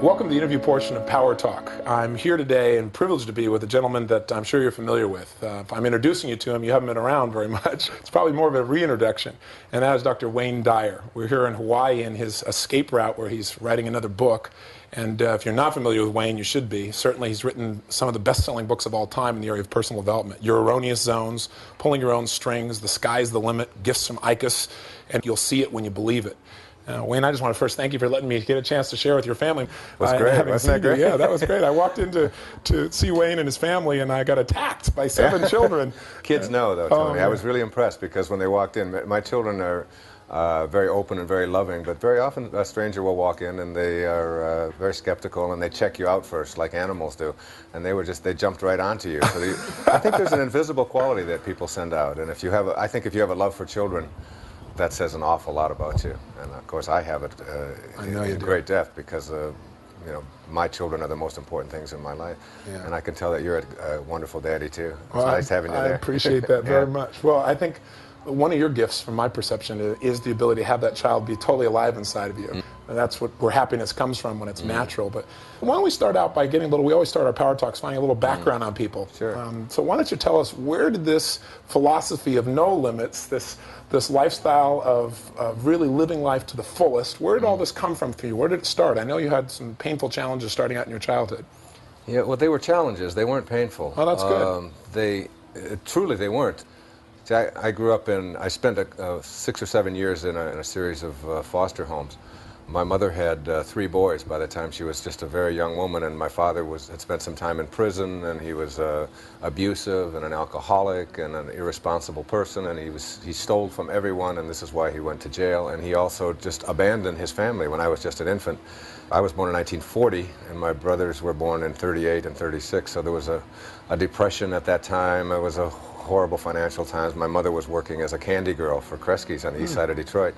Welcome to the interview portion of Power Talk. I'm here today and privileged to be with a gentleman that I'm sure you're familiar with. If I'm introducing you to him, you haven't been around very much. It's probably more of a reintroduction, and that is Dr. Wayne Dyer. We're here in Hawaii in his escape route where he's writing another book. And if you're not familiar with Wayne, you should be. Certainly he's written some of the best-selling books of all time in the area of personal development. Your Erroneous Zones, Pulling Your Own Strings, The Sky's the Limit, Gifts from Icus, and You'll See It When You Believe It. Wayne, I just want to first thank you for letting me get a chance to share with your family. It was great. Wasn't that great? Yeah, that was great. I walked in to see Wayne and his family, and I got attacked by 7 children. Kids know, though, Tony. I was really impressed because when they walked in, my children are very open and very loving, but very often a stranger will walk in and they are very skeptical and they check you out first, like animals do. And they jumped right onto you. So I think there's an invisible quality that people send out. And I think if you have a love for children, that says an awful lot about you. And of course I have it in great depth because my children are the most important things in my life. Yeah. And I can tell that you're a wonderful daddy too. It's nice having you there. I appreciate that very much. Well, I think one of your gifts, from my perception, is the ability to have that child be totally alive inside of you. And that's where happiness comes from when it's natural. But why don't we start out by getting we always start our Power Talks finding a little background on people. Sure. So why don't you tell us, where did this philosophy of no limits, this lifestyle of really living life to the fullest, where did all this come from for you? Where did it start? I know you had some painful challenges starting out in your childhood. Yeah, well, they were challenges. They weren't painful. Oh, that's good. Truly, they weren't. See, I grew up I spent 6 or 7 years in a series of foster homes. My mother had 3 boys by the time she was just a very young woman, and my father had spent some time in prison, and he was abusive and an alcoholic and an irresponsible person, and he stole from everyone, and this is why he went to jail. And he also just abandoned his family when I was just an infant. I was born in 1940, and my brothers were born in 38 and 36, so there was a depression at that time. It was a horrible financial times. My mother was working as a candy girl for Kresge's on the east side of Detroit,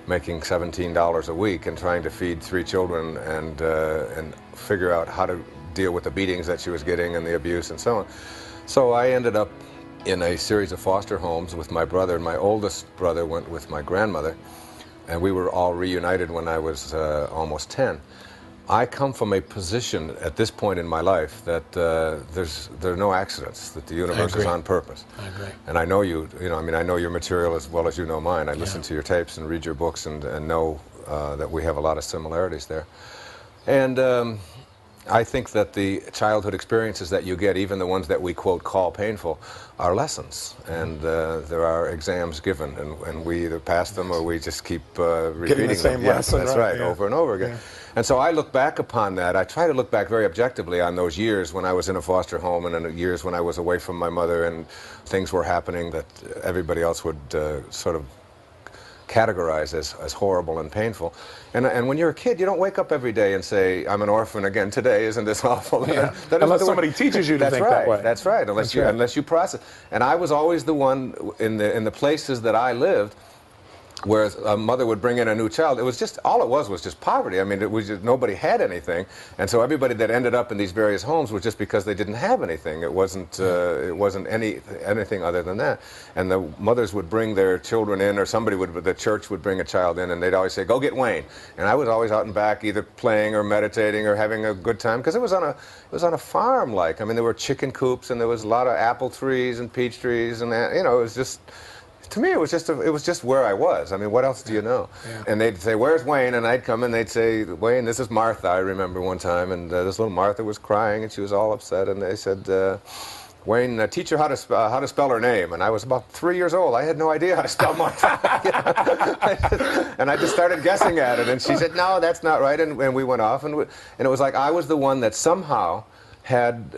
making $17 a week and trying to feed 3 children and figure out how to deal with the beatings that she was getting and the abuse and so on. So I ended up in a series of foster homes with my brother. My oldest brother went with my grandmother, and we were all reunited when I was almost 10. I come from a position at this point in my life that there are no accidents, that the universe is on purpose. I agree. And I know I know your material as well as you know mine. I listen to your tapes and read your books and know that we have a lot of similarities there. And I think that the childhood experiences that you get, even the ones that we quote call painful, are lessons. And there are exams given, and we either pass them or we just keep repeating the same them. lesson, That's right, over and over again. Yeah. And so I look back upon that. I try to look back very objectively on those years when I was in a foster home and in the years when I was away from my mother and things were happening that everybody else would sort of categorize as horrible and painful. And when you're a kid, you don't wake up every day and say, I'm an orphan again today, isn't this awful? Yeah. Unless somebody teaches you to think that way. That's right, unless you process. And I was always the one in the places that I lived where a mother would bring in a new child. It was just, all it was just poverty. I mean, it was just, nobody had anything. And so everybody that ended up in these various homes was just because they didn't have anything. It wasn't anything other than that. And the mothers would bring their children in, or the church would bring a child in, and they'd always say, go get Wayne. And I was always out and back either playing or meditating or having a good time, because it was on a farm. Like, I mean, there were chicken coops and there was a lot of apple trees and peach trees, and it was just, to me, it was just where I was. I mean, what else do you know? Yeah. And they'd say, where's Wayne? And I'd come and they'd say, Wayne, this is Martha. I remember one time, and this little Martha was crying, and she was all upset, and they said, Wayne, teach her how to spell her name. And I was about 3 years old. I had no idea how to spell Martha. And I just started guessing at it, and she said, no, that's not right, and we went off, and it was like I was the one that somehow had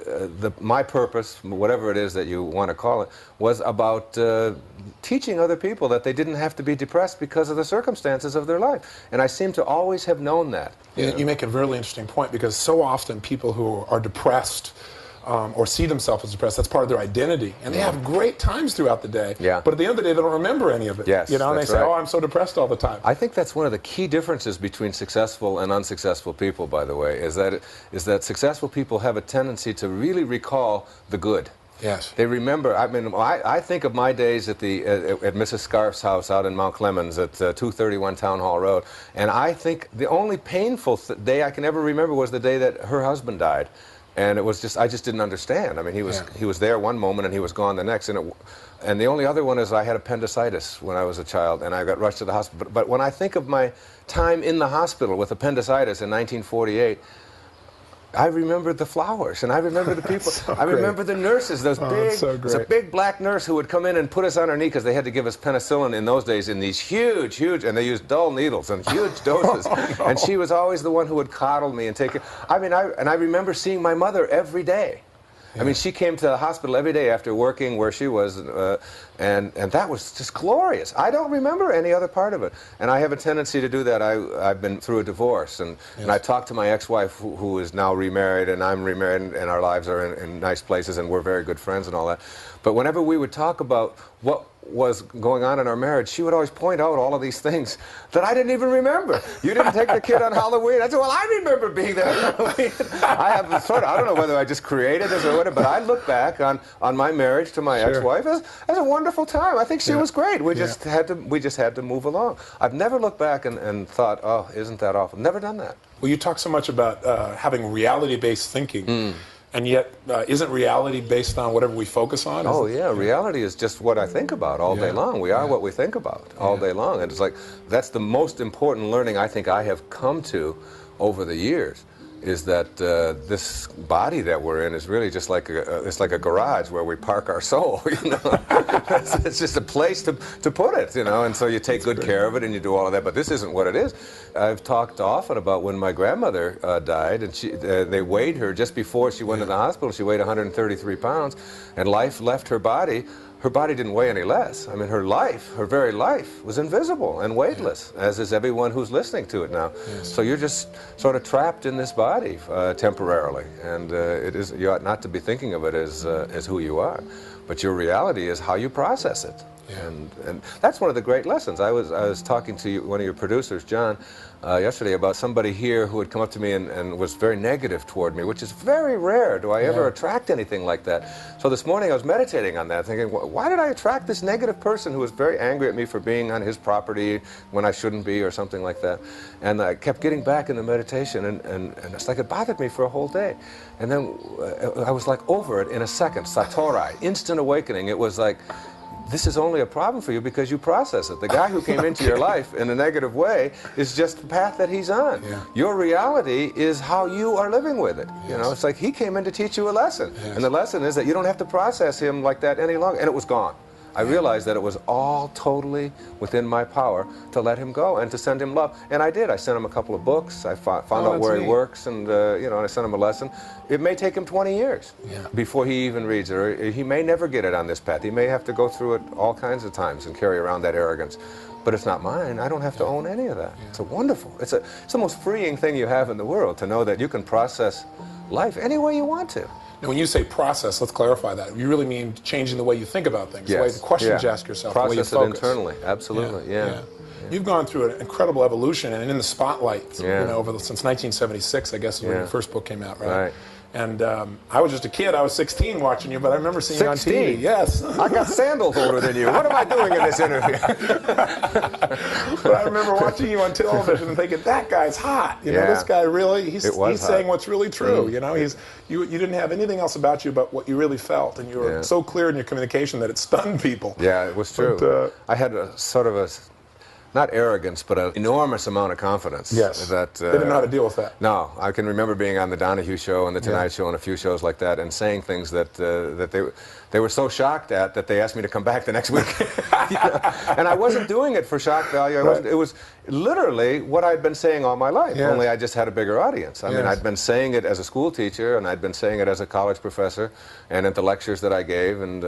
my purpose, whatever it is that you want to call it, was about teaching other people that they didn't have to be depressed because of the circumstances of their life. And I seem to always have known that. You make a really interesting point, because so often people who are depressed or see themselves as depressed, that's part of their identity. And they have great times throughout the day, but at the end of the day, they don't remember any of it. Yes, and they say, oh, I'm so depressed all the time. I think that's one of the key differences between successful and unsuccessful people, by the way, is that successful people have a tendency to really recall the good. Yes. They remember. I mean, I think of my days at at Mrs. Scarf's house out in Mount Clemens at 231 Town Hall Road, and I think the only painful day I can ever remember was the day that her husband died, and it was just I just didn't understand. I mean, he was there one moment and he was gone the next, and the only other one is I had appendicitis when I was a child, and I got rushed to the hospital. But when I think of my time in the hospital with appendicitis in 1948. I remember the flowers, and I remember the people. I remember the nurses, those big, there's a big black nurse who would come in and put us on her knee because they had to give us penicillin in those days in these huge, and they used dull needles and huge doses. And she was always the one who would coddle me and take it. I mean, I remember seeing my mother every day. I mean, she came to the hospital every day after working where she was, and that was just glorious. I don't remember any other part of it, and I have a tendency to do that. I've been through a divorce, and I talked to my ex-wife, who is now remarried, and I'm remarried, and our lives are in nice places, and we're very good friends and all that. But whenever we would talk about what was going on in our marriage, she would always point out all of these things that I didn't even remember. You didn't take the kid on Halloween. I said, well, I remember being there on Halloween. I have I don't know whether I just created this or whatever, but I look back on my marriage to my ex-wife as a wonderful time. I think she was great. We just had to move along. I've never looked back and thought, oh, isn't that awful? Never done that. Well, you talk so much about having reality-based thinking. And yet, isn't reality based on whatever we focus on? Reality is just what I think about all day long. We are what we think about all day long. And it's like, that's the most important learning I think I have come to over the years, is that this body that we're in is really just like it's like a garage where we park our soul, you know. It's just a place to put it, you know, and so you take good care of it and you do all of that, but this isn't what it is. I've talked often about when my grandmother died, and they weighed her just before she went to the hospital. She weighed 133 pounds, and life left her body. Her body didn't weigh any less. I mean, her life, her very life, was invisible and weightless, as is everyone who's listening to it now. So you're just sort of trapped in this body temporarily, and you ought not to be thinking of it as who you are, but your reality is how you process it. And that's one of the great lessons. I was talking to one of your producers, John, yesterday about somebody here who had come up to me and was very negative toward me, which is very rare. Do I ever attract anything like that? So this morning I was meditating on that, thinking, why did I attract this negative person who was very angry at me for being on his property when I shouldn't be, or something like that? And I kept getting back in the meditation, and it's like it bothered me for a whole day. And then I was like over it in a second, satori, instant awakening. It was like, this is only a problem for you because you process it. The guy who came into your life in a negative way is just the path that he's on. Your reality is how you are living with it. You know, it's like he came in to teach you a lesson. And the lesson is that you don't have to process him like that any longer. And it was gone. I realized that it was all totally within my power to let him go and to send him love. And I did. I sent him a couple of books. I found out where he works, and you know, and I sent him a lesson. It may take him 20 years before he even reads it, or he may never get it on this path. He may have to go through it all kinds of times and carry around that arrogance. But it's not mine. I don't have to own any of that. It's a wonderful, it's the most freeing thing you have in the world, to know that you can process life any way you want to. Now, when you say process, let's clarify that. You really mean changing the way you think about things, the way the questions you ask yourself, process the way you focus. It internally, absolutely, You've gone through an incredible evolution, and in the spotlight, you know, since 1976, I guess, is when your first book came out, right? And I was just a kid. I was 16 watching you, but I remember seeing you on TV. Yes. I got sandals older than you. What am I doing in this interview? But I remember watching you on television and thinking, that guy's hot. You know, this guy really, he's saying what's really true. You know, you didn't have anything else about you but what you really felt, and you were so clear in your communication that it stunned people. Yeah, it was true. But, I had a sort of a, not arrogance, but an enormous amount of confidence. Yes. That, they didn't know how to deal with that. No. I can remember being on the Donahue Show and the Tonight Show and a few shows like that, and saying things that they were so shocked at that they asked me to come back the next week. You know? And I wasn't doing it for shock value. It was literally what I'd been saying all my life, only I just had a bigger audience. I mean, I'd been saying it as a school teacher, and I'd been saying it as a college professor, and at the lectures that I gave. And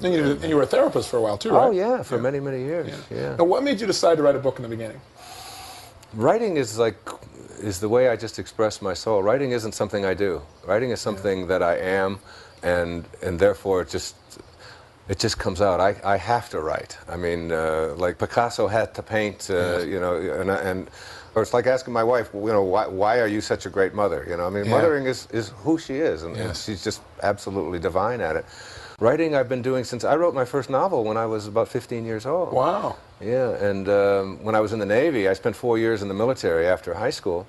you were a therapist for a while, too, right? Oh, yeah, for many, many years. Now, what made you decide to write a book in the beginning? Writing is the way I just express my soul. Writing isn't something I do. Writing is something that I am, and therefore it just comes out. I have to write. I mean, like Picasso had to paint, you know, or it's like asking my wife, you know, why are you such a great mother? You know, I mean, mothering is who she is, and she's just absolutely divine at it. Writing I've been doing since I wrote my first novel when I was about 15 years old. Wow. Yeah, and when I was in the Navy, I spent 4 years in the military after high school,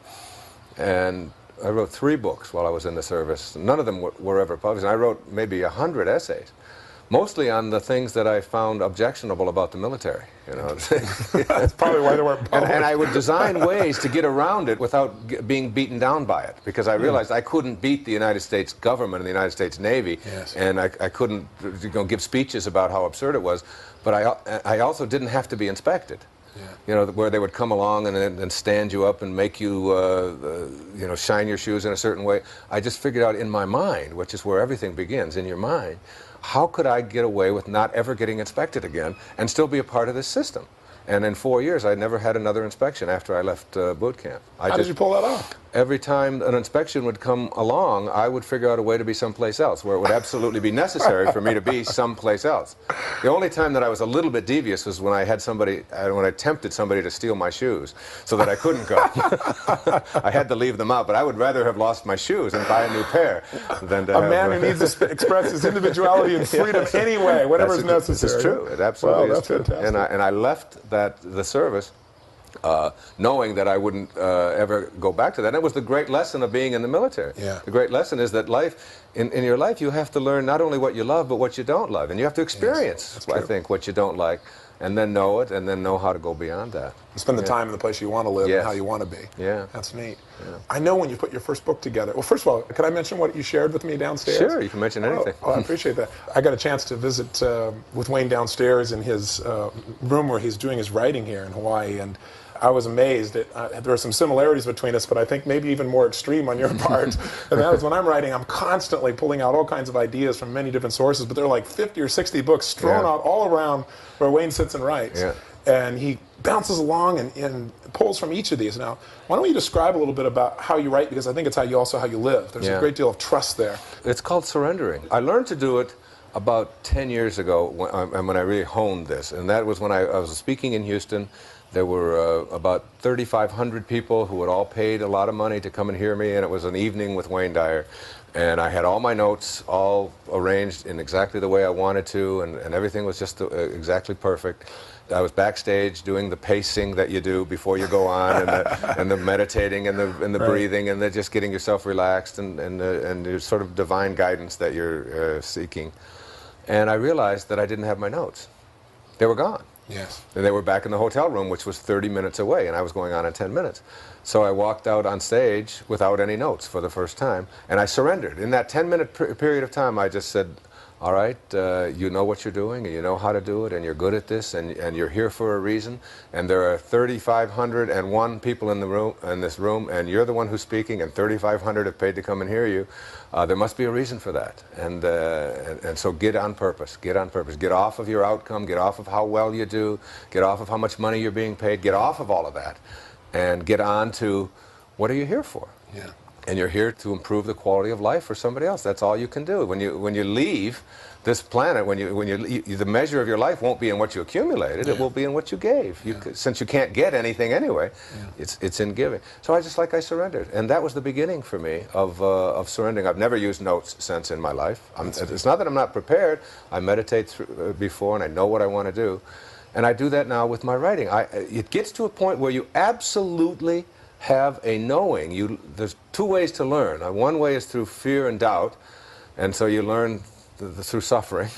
and I wrote 3 books while I was in the service. None of them were ever published. I wrote maybe 100 essays, mostly on the things that I found objectionable about the military. You know, That's probably why they weren't published. and I would design ways to get around it without being beaten down by it, because I realized I couldn't beat the United States government and the United States Navy, Yes. and I couldn't give speeches about how absurd it was. But I also didn't have to be inspected. Yeah. You know, where they would come along and stand you up and make you, you know, shine your shoes in a certain way. I just figured out in my mind, which is where everything begins, in your mind, how could I get away with not ever getting inspected again and still be a part of this system? And in 4 years, I never had another inspection after I left boot camp. How did you pull that off? Every time an inspection would come along, I would figure out a way to be someplace else, where it would absolutely be necessary for me to be someplace else. The only time that I was a little bit devious was when I had somebody, when I tempted somebody to steal my shoes, so that I couldn't go. I had to leave them out, but I would rather have lost my shoes and buy a new pair than to A man who needs to express his individuality and freedom anyway, whatever is necessary. It's true. It absolutely Wow, is that's true. fantastic. And I left the service knowing that I wouldn't ever go back to that. And it was the great lesson of being in the military. Yeah. The great lesson is that life, in your life, you have to learn not only what you love, but what you don't love. And you have to experience, that's I true. think, what you don't like, and then know it, and then know how to go beyond that. Spend the time in the place you want to live Yes. and how you want to be. Yeah. That's neat. Yeah. I know when you put your first book together. Well, first of all, can I mention what you shared with me downstairs? Sure, you can mention anything. Oh, I appreciate that. I got a chance to visit with Wayne downstairs in his room where he's doing his writing here in Hawaii, and I was amazed. There are some similarities between us, but I think maybe even more extreme on your part. And that is when I'm writing, I'm constantly pulling out all kinds of ideas from many different sources, but there are like 50 or 60 books strewn out all around where Wayne sits and writes. Yeah. And he bounces along and pulls from each of these. Now, why don't you describe a little bit about how you write, because I think it's how you live. There's a great deal of trust there. It's called surrendering. I learned to do it about 10 years ago when I really honed this, and that was when I was speaking in Houston. There were about 3,500 people who had all paid a lot of money to come and hear me, and it was an evening with Wayne Dyer. And I had all my notes all arranged in exactly the way I wanted to, and everything was just exactly perfect. I was backstage doing the pacing that you do before you go on, and the meditating and the breathing, and just getting yourself relaxed, and your sort of divine guidance that you're seeking. And I realized that I didn't have my notes. They were gone. Yes. And they were back in the hotel room, which was 30 minutes away, and I was going on in 10 minutes. So I walked out on stage without any notes for the first time, and I surrendered. In that 10-minute period of time, I just said, all right, you know what you're doing, and you know how to do it, and you're good at this, and you're here for a reason, and there are 3,501 people in this room, and you're the one who's speaking, and 3,500 have paid to come and hear you. There must be a reason for that, and so get on purpose, get on purpose. Get off of your outcome, get off of how well you do, get off of how much money you're being paid, get off of all of that, and get on to what are you here for? Yeah. And you're here to improve the quality of life for somebody else. That's all you can do. When you leave this planet, the measure of your life won't be in what you accumulated. It will be in what you gave. Since you can't get anything anyway, it's in giving. So I surrendered, and that was the beginning for me of surrendering. I've never used notes since in my life. It's not that I'm not prepared. I meditate before, and I know what I want to do, and I do that now with my writing. It gets to a point where you absolutely have a knowing. There's two ways to learn. One way is through fear and doubt, and so you learn through suffering,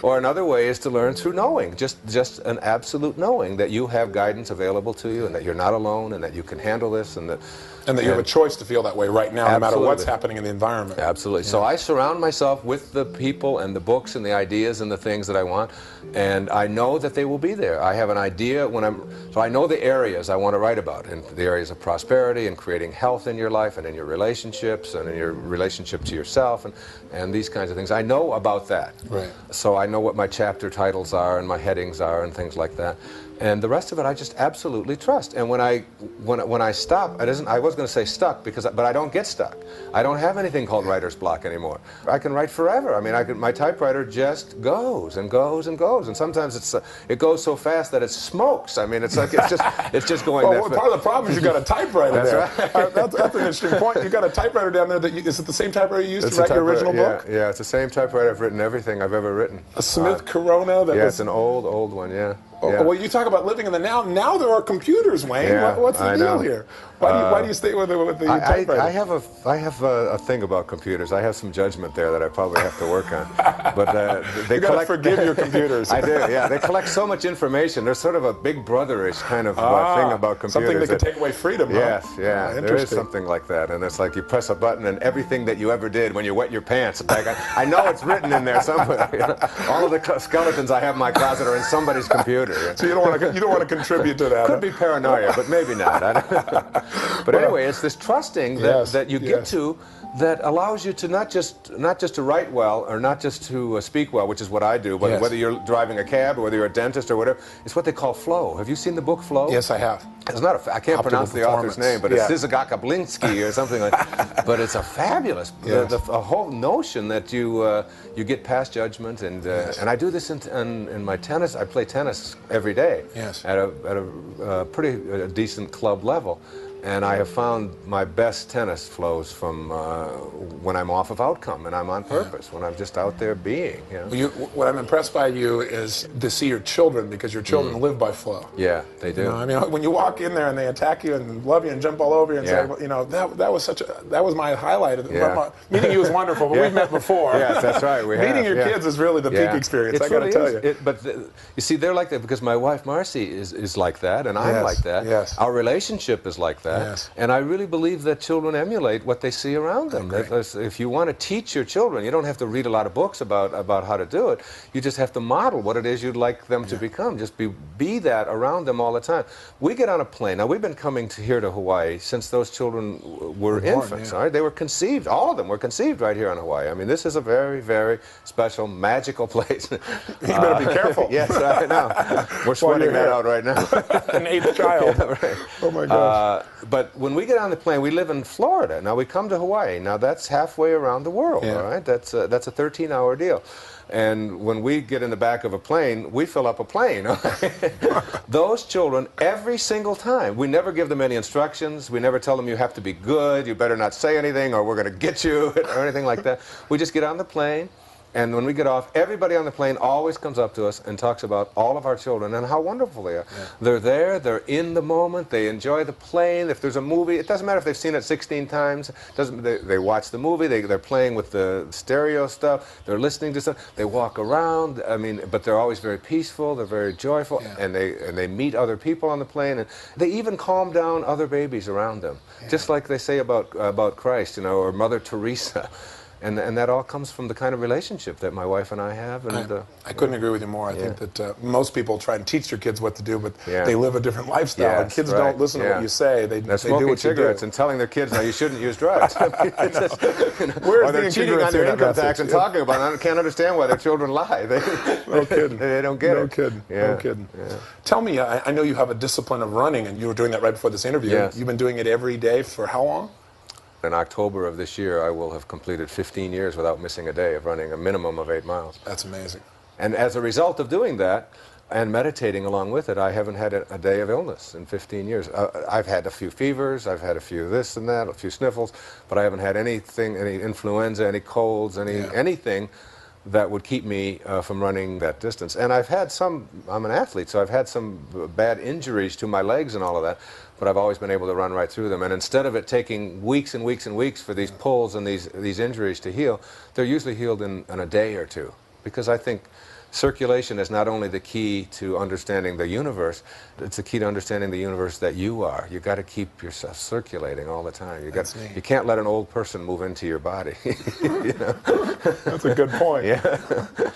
or another way is to learn through knowing, just an absolute knowing that you have guidance available to you, and that you're not alone, and that you can handle this, and that you have a choice to feel that way right now, no matter what's happening in the environment. Absolutely. So I surround myself with the people and the books and the ideas and the things that I want, and I know that they will be there. I have an idea so I know the areas I want to write about, and the areas of prosperity and creating health in your life and in your relationships and in your relationship to yourself and these kinds of things. I know about that. Right. So I know what my chapter titles are and my headings are and things like that. And the rest of it I just absolutely trust. And when I stop, I was going to say stuck, but I don't get stuck. I don't have anything called writer's block anymore. I can write forever. I mean, my typewriter just goes and goes and goes. And sometimes it goes so fast that it smokes. I mean, it's just going. Well, part of the problem is you got a typewriter there. That's right. That's an interesting point. You got a typewriter down there. Is it the same typewriter you used to write your original book? Yeah, it's the same typewriter. I've written everything I've ever written. A Smith Corona. It's an old one. Yeah. Yeah. Well, you talk about living in the now. Now there are computers, Wayne. Yeah, What's the deal here? Why do you stay with the typewriter? I have a thing about computers. I have some judgment there that I probably have to work on. But they gotta forgive your computers. I do. Yeah, they collect so much information. There's sort of a big brotherish kind of thing about computers. Something that can take away freedom. Yes, huh? yeah. There is something like that, and it's like you press a button, and everything that you ever did when you wet your pants. I know it's written in there somewhere. You know? All of the skeletons I have in my closet are in somebody's computer. So you don't want to contribute to that. Could be paranoia, but maybe not. I don't know. But anyway, it's this trusting that you get to that allows you to not just to write well or not just to speak well, which is what I do, but whether you're driving a cab or whether you're a dentist or whatever, it's what they call flow. Have you seen the book Flow? Yes, I have. It's not I can't pronounce the author's name, but it's Zizagakablinsky or something like that. But it's a fabulous, a whole notion that you get past judgment, and I do this in my tennis. I play tennis every day at a pretty decent club level. And I have found my best tennis flows from when I'm off of outcome and I'm on purpose, when I'm just out there being. You know? What I'm impressed by you is to see your children, because your children live by flow. Yeah, they do. You know, I mean, when you walk in there and they attack you and love you and jump all over you and say, you know, that was my highlight. Meeting you was wonderful, but we've met before. Yes, that's right. Meeting your kids is really the peak experience. I got to tell you. But you see, they're like that because my wife Marcy is like that, and I'm like that. Yes. Our relationship is like that. Yes. And I really believe that children emulate what they see around them. If you want to teach your children, you don't have to read a lot of books about how to do it. You just have to model what it is you'd like them to become. Just be that around them all the time. We get on a plane. Now, we've been coming here to Hawaii since those children were infants. All right? They were conceived. All of them were conceived right here in Hawaii. I mean, this is a very, very special, magical place. You better be careful. Yes, I know. We're sweating that out right now. An eighth child. Right. Oh, my gosh. But when we get on the plane, we live in Florida. Now, we come to Hawaii. Now, that's halfway around the world, all right? That's a 13-hour deal. And when we get in the back of a plane, we fill up a plane. Those children, every single time, we never give them any instructions. We never tell them you have to be good, you better not say anything, or we're going to get you, or anything like that. We just get on the plane. And when we get off, everybody on the plane always comes up to us and talks about all of our children and how wonderful they are. Yeah. They're there, they're in the moment, they enjoy the plane. If there's a movie, it doesn't matter if they've seen it 16 times. They watch the movie, they're playing with the stereo stuff, they're listening to stuff, they walk around, I mean, but they're always very peaceful, they're very joyful, and they meet other people on the plane, and they even calm down other babies around them, just like they say about Christ, you know, or Mother Teresa. And that all comes from the kind of relationship that my wife and I have. And I couldn't agree with you more. I think that most people try and teach their kids what to do, but they live a different lifestyle. And kids don't listen to what you say. They do what cigarettes you do. And telling their kids, now you shouldn't use drugs. I mean, or they're cheating on their income tax and talking about it. I can't understand why their children lie. No kidding. They don't get it. No kidding. No kidding. Tell me, I know you have a discipline of running, and you were doing that right before this interview. Yes. You've been doing it every day for how long? In October of this year, I will have completed 15 years without missing a day of running a minimum of 8 miles. That's amazing. And as a result of doing that, and meditating along with it, I haven't had a day of illness in 15 years. I've had a few fevers, I've had a few this and that, a few sniffles, but I haven't had anything, any influenza, any colds, anything that would keep me from running that distance. And I've had some, I'm an athlete, so I've had some bad injuries to my legs and all of that, but I've always been able to run right through them. And instead of it taking weeks and weeks and weeks for these pulls and these injuries to heal, they're usually healed in a day or two. Because I think circulation is not only the key to understanding the universe, it's the key to understanding the universe that you are. You've got to keep yourself circulating all the time. You can't let an old person move into your body. You know? That's a good point. Yeah.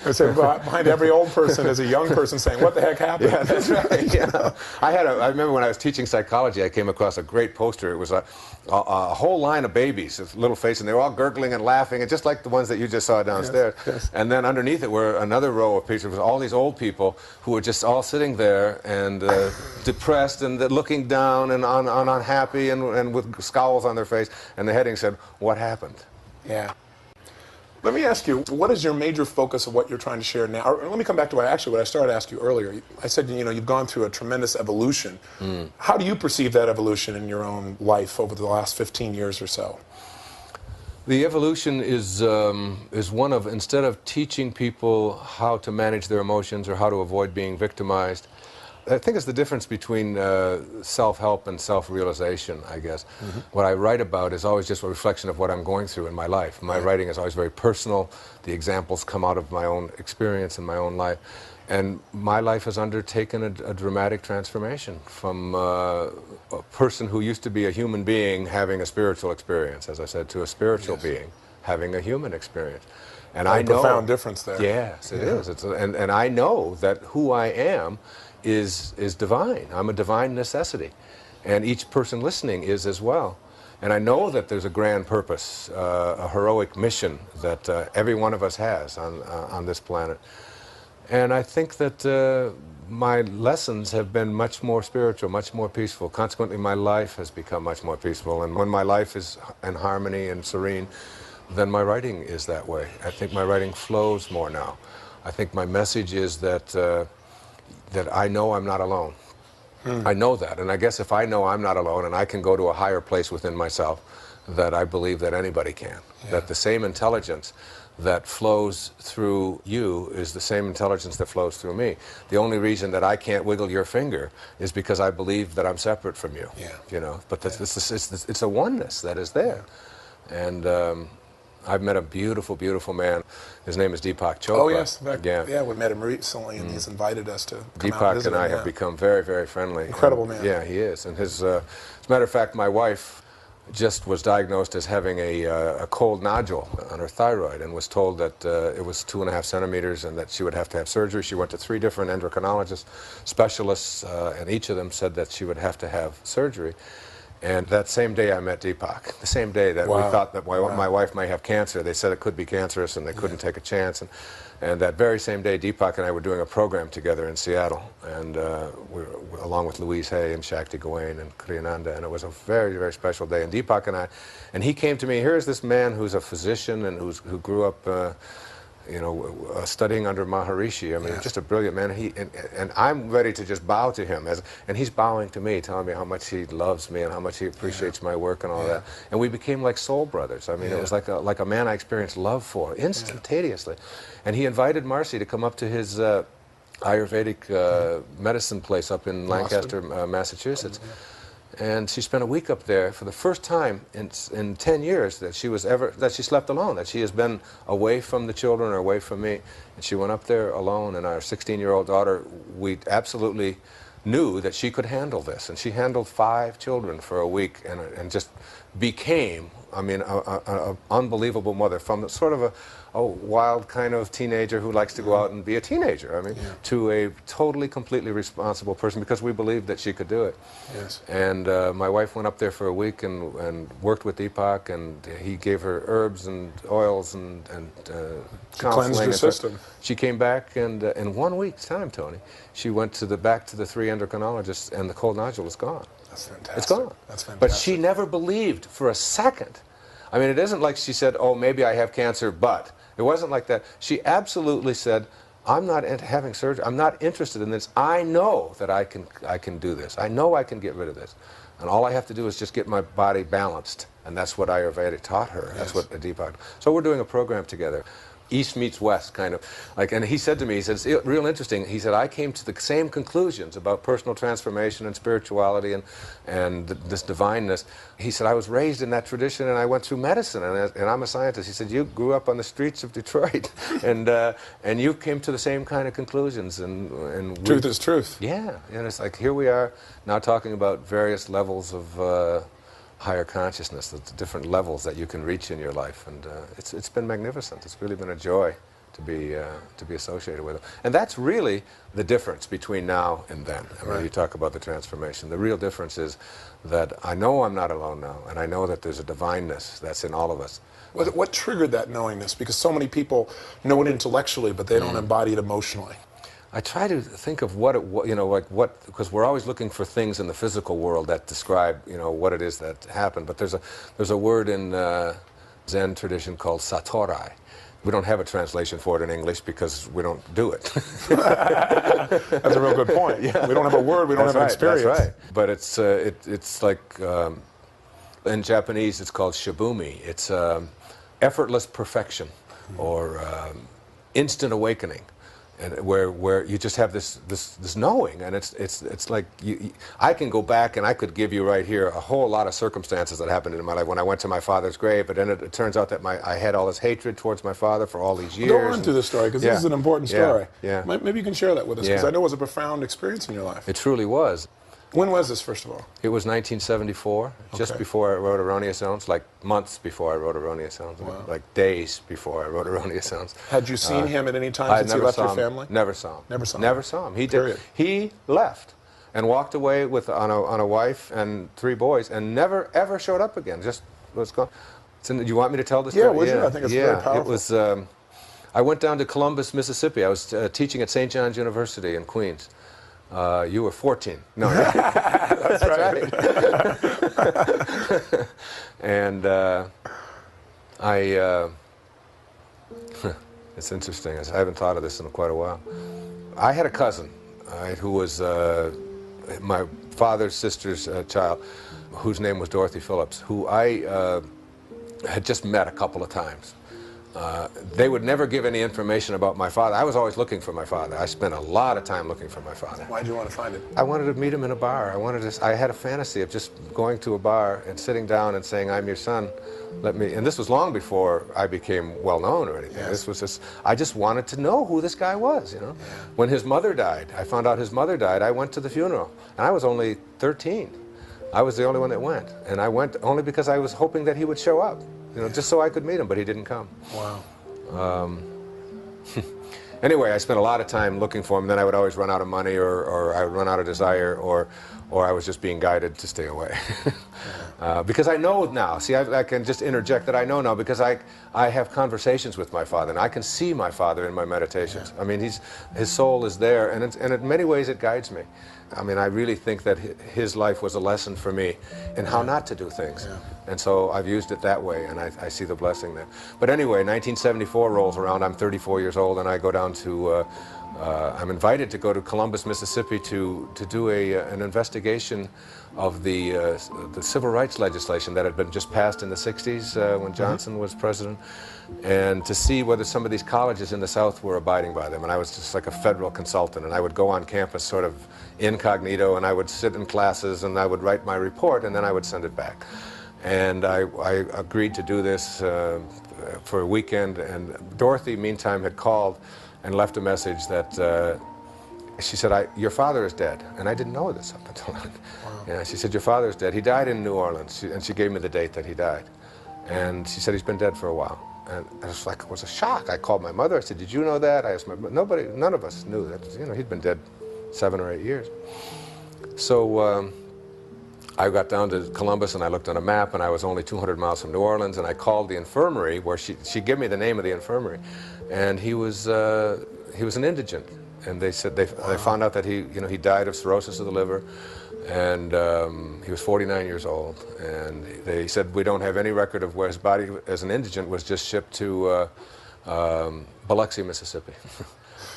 I say behind every old person is a young person saying, what the heck happened? Yeah, that's right. You know? I remember when I was teaching psychology, I came across a great poster. It was a whole line of babies, with little faces, and they were all gurgling and laughing, and just like the ones that you just saw downstairs. Yes, yes. And then underneath it were another row of pictures with all these old people who were just all sitting there and depressed and looking down and unhappy and with scowls on their face. And the heading said, "What happened?" Yeah. Let me ask you, what is your major focus of what you're trying to share now? Or let me come back to what I started to ask you earlier. I said, you've gone through a tremendous evolution. How do you perceive that evolution in your own life over the last 15 years or so? The evolution is one of, instead of teaching people how to manage their emotions or how to avoid being victimized, I think it's the difference between self-help and self-realization, I guess. What I write about is always just a reflection of what I'm going through in my life. My writing is always very personal. The examples come out of my own experience in my own life. And my life has undertaken a dramatic transformation from a person who used to be a human being having a spiritual experience, as I said, to a spiritual being having a human experience. And I know, profound difference there. Yes, it is. And I know that who I am is divine. I'm a divine necessity, and each person listening is as well. And I know that there's a grand purpose, a heroic mission that every one of us has on this planet. And I think that my lessons have been much more spiritual, much more peaceful. Consequently, my life has become much more peaceful. And when my life is in harmony and serene, then my writing is that way. I think my writing flows more now. I think my message is that that I know I'm not alone. I know that, and I guess if I know I'm not alone and I can go to a higher place within myself, that I believe that anybody can. That the same intelligence that flows through you is the same intelligence that flows through me. The only reason that I can't wiggle your finger is because I believe that I'm separate from you. But it's a oneness that is there. And I've met a beautiful, beautiful man. His name is Deepak Chopra. Oh, yes. Fact, yeah, we met him recently, and he's invited us to come out and visit Deepak and I him, have become very, very friendly. Incredible man. Yeah, he is. And as a matter of fact, my wife just was diagnosed as having a cold nodule on her thyroid and was told that it was 2.5 centimeters and that she would have to have surgery. She went to 3 different endocrinologists, specialists, and each of them said that she would have to have surgery. And that same day I met Deepak, the same day that we thought that my wife might have cancer. They said it could be cancerous and they couldn't take a chance. And that very same day, Deepak and I were doing a program together in Seattle, and along with Louise Hay and Shakti Gawain and Kriyananda, and it was a very, very special day. And Deepak and he came to me, here's this man who's a physician and who grew up studying under Maharishi. I mean, just a brilliant man. And I'm ready to just bow to him, and he's bowing to me, telling me how much he loves me and how much he appreciates my work and all that. And we became like soul brothers. I mean, it was like a man I experienced love for instantaneously. And he invited Marcy to come up to his Ayurvedic medicine place up in Lancaster, Massachusetts. And she spent a week up there for the first time in 10 years that she slept alone, that she has been away from the children or away from me. And she went up there alone, and our 16-year-old daughter, we absolutely knew that she could handle this. And she handled 5 children for a week and just became, I mean, an unbelievable mother, from sort of a wild kind of teenager who likes to go out and be a teenager, I mean, to a totally, completely responsible person, because we believed that she could do it. Yes. And my wife went up there for a week and worked with Deepak, and he gave her herbs and oils and cleansed her system. She came back, and in 1 week's time, Tony, she went back to the 3 endocrinologists, and the cold nodule is gone. That's fantastic. It's gone. That's fantastic. But she never believed for a second. I mean, it isn't like she said, oh, maybe I have cancer, but. It wasn't like that. She absolutely said, I'm not having surgery. I'm not interested in this. I know that I can do this. I know I can get rid of this. And all I have to do is just get my body balanced. And that's what Ayurveda taught her. That's what Deepak. So we're doing a program together. East meets West, kind of. And he said to me, he said, it's real interesting. He said, I came to the same conclusions about personal transformation and spirituality and this divineness. He said, I was raised in that tradition, and I went through medicine, and I'm a scientist. He said, you grew up on the streets of Detroit, and you came to the same kind of conclusions. And truth is truth. Yeah, and it's like, here we are now talking about various levels of higher consciousness, the different levels that you can reach in your life, and it's been magnificent. It's really been a joy to be associated with him. And that's really the difference between now and then. I mean, you talk about the transformation. The real difference is that I know I'm not alone now, and I know that there's a divineness that's in all of us. What triggered that knowingness? Because so many people know it intellectually, but they don't embody it emotionally. I try to think of what because we're always looking for things in the physical world that describe, what it is that happened. But there's a word in Zen tradition called satorai. We don't have a translation for it in English because we don't do it. That's a real good point. Yeah. We don't have a word, we don't have an experience. That's right. But it's like, in Japanese it's called shibumi. It's effortless perfection, or instant awakening. And where you just have this knowing, and it's like I can go back and I could give you right here a whole lot of circumstances that happened in my life when I went to my father's grave, but then it turns out that I had all this hatred towards my father for all these years. Go on through this story, because this is an important story. Yeah. Maybe you can share that with us, because I know it was a profound experience in your life. It truly was. When was this, first of all? It was 1974, just before I wrote Erroneous Zones, like months before I wrote Erroneous Zones, like days before I wrote Erroneous Zones. Had you seen him at any time since he left your family? Never saw him. Never saw him? Never saw him. He left and walked away on a wife and 3 boys and never, ever showed up again. Just was gone. You want me to tell this story? Yeah, would you? I think it's very powerful. It was, I went down to Columbus, Mississippi. I was teaching at St. John's University in Queens. You were 14. No, that's right. And it's interesting. I haven't thought of this in quite a while. I had a cousin who was my father's sister's child, whose name was Dorothy Phillips, who I had just met a couple of times. They would never give any information about my father. I was always looking for my father. I spent a lot of time looking for my father. Why did you want to find him? I wanted to meet him in a bar. I had a fantasy of just going to a bar and sitting down and saying, "I'm your son. Let me." And this was long before I became well known or anything. Yes. This was just. I just wanted to know who this guy was. Yeah. When his mother died, I found out his mother died. I went to the funeral, and I was only 13. I was the only one that went, and I went only because I was hoping that he would show up. Just so I could meet him, but he didn't come. Wow. Anyway, I spent a lot of time looking for him, and then I would always run out of money, or I would run out of desire, or I was just being guided to stay away. Because I know now, see, I can just interject that I know now, because I have conversations with my father, and I can see my father in my meditations. I mean, his soul is there, and in many ways it guides me. I mean, I really think that his life was a lesson for me in how not to do things. And so I've used it that way, and I see the blessing there. But anyway, 1974 rolls around. I'm 34 years old, and I go down to, I'm invited to go to Columbus, Mississippi to do an investigation of the civil rights legislation that had been just passed in the 60s when Johnson was president, and to see whether some of these colleges in the South were abiding by them. And I was just like a federal consultant, and I would go on campus sort of incognito, and I would sit in classes, and I would write my report, and then I would send it back. And I agreed to do this for a weekend, and Dorothy, meantime, had called and left a message that she said, "Your father is dead." And I didn't know this up until then. Wow. Yeah, she said, "Your father is dead. He died in New Orleans." And she gave me the date that he died. And she said, "He's been dead for a while." And I was like, it was a shock. I called my mother. I said, "Did you know that?" I asked none of us knew that. He'd been dead 7 or 8 years. So I got down to Columbus, and I looked on a map, and I was only 200 miles from New Orleans, and I called the infirmary, where she gave me the name of the infirmary, and he was an indigent, and they said they found out that he died of cirrhosis of the liver, and he was 49 years old, and they said, "We don't have any record of where his body as an indigent was just shipped to Biloxi, Mississippi."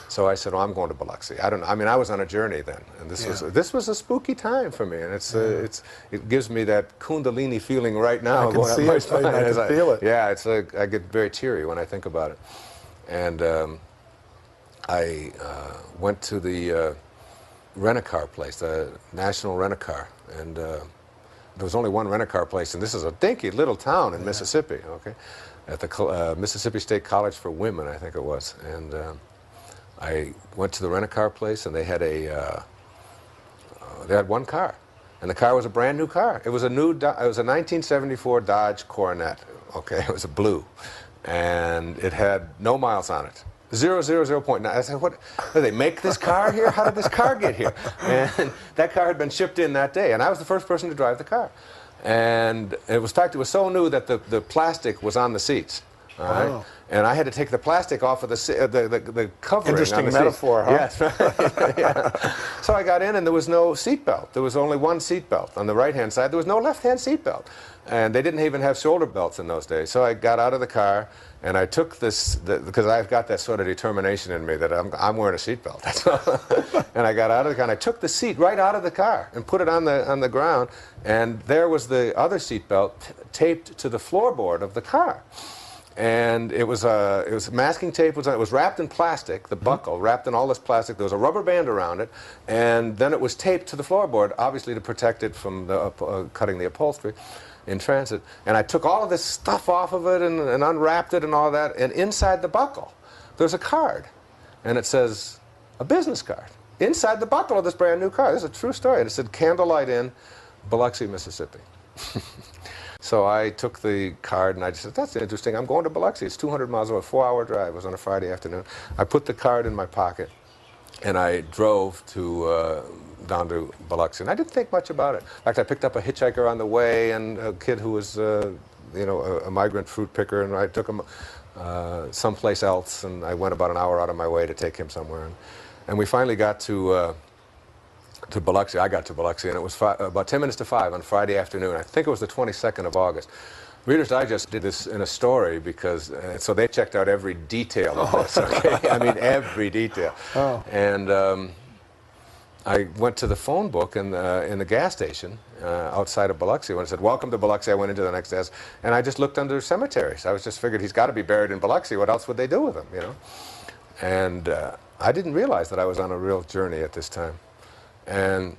So I said, "Oh, I'm going to Biloxi." I was on a journey then, and this was a spooky time for me, and it gives me that Kundalini feeling right now. I can see it. I can feel it. Yeah, I get very teary when I think about it, and I went to the rent-a-car place, the National Rent-a-Car, and there was only one rent-a-car place, and this is a dinky little town in Mississippi. Okay, at the Mississippi State College for Women, I think it was, and. I went to the rent-a-car place, and they had one car, and the car was a brand new car. It was a 1974 Dodge Coronet. Okay, it was a blue, and it had no miles on it. 0.9. I said, what, do they make this car here? How did this car get here? And that car had been shipped in that day, and I was the first person to drive the car. And it was, in fact, it was so new that the plastic was on the seats. All right? Oh. And I had to take the plastic off of the covering. Interesting on the metaphor, seat. huh? Yes, right. Yeah. So I got in, and there was no seat belt. There was only one seat belt on the right-hand side. There was no left-hand seat belt. And they didn't even have shoulder belts in those days. So I got out of the car, and I took this, because I've got that sort of determination in me that I'm wearing a seat belt. That's all. And I got out of the car, and I took the seat right out of the car and put it on the ground, and there was the other seat belt taped to the floorboard of the car. And it was masking tape. It was wrapped in plastic, the buckle, wrapped in all this plastic. There was a rubber band around it, and then it was taped to the floorboard, obviously to protect it from cutting the upholstery in transit. And I took all of this stuff off of it and unwrapped it and all that, and inside the buckle, there's a card, and it says, a business card, inside the buckle of this brand new car. This is a true story. And it said, Candlelight Inn, Biloxi, Mississippi. So I took the card, and I just said, that's interesting. I'm going to Biloxi. It's 200 miles away, a 4-hour drive. It was on a Friday afternoon. I put the card in my pocket, and I drove down to Biloxi. And I didn't think much about it. In fact, I picked up a hitchhiker on the way, and a kid who was, a migrant fruit picker, and I took him someplace else, and I went about an hour out of my way to take him somewhere. And we finally got to Biloxi. I got to Biloxi, and it was about 10 minutes to 5 on Friday afternoon. I think it was the 22nd of August. Reader's Digest did this in a story because, so they checked out every detail of this, okay? I mean, every detail. Oh. And I went to the phone book in the gas station outside of Biloxi. When it said, welcome to Biloxi, I went into the next desk, and I just looked under cemeteries. I was just figured he's got to be buried in Biloxi. What else would they do with him, you know? And I didn't realize that I was on a real journey at this time. And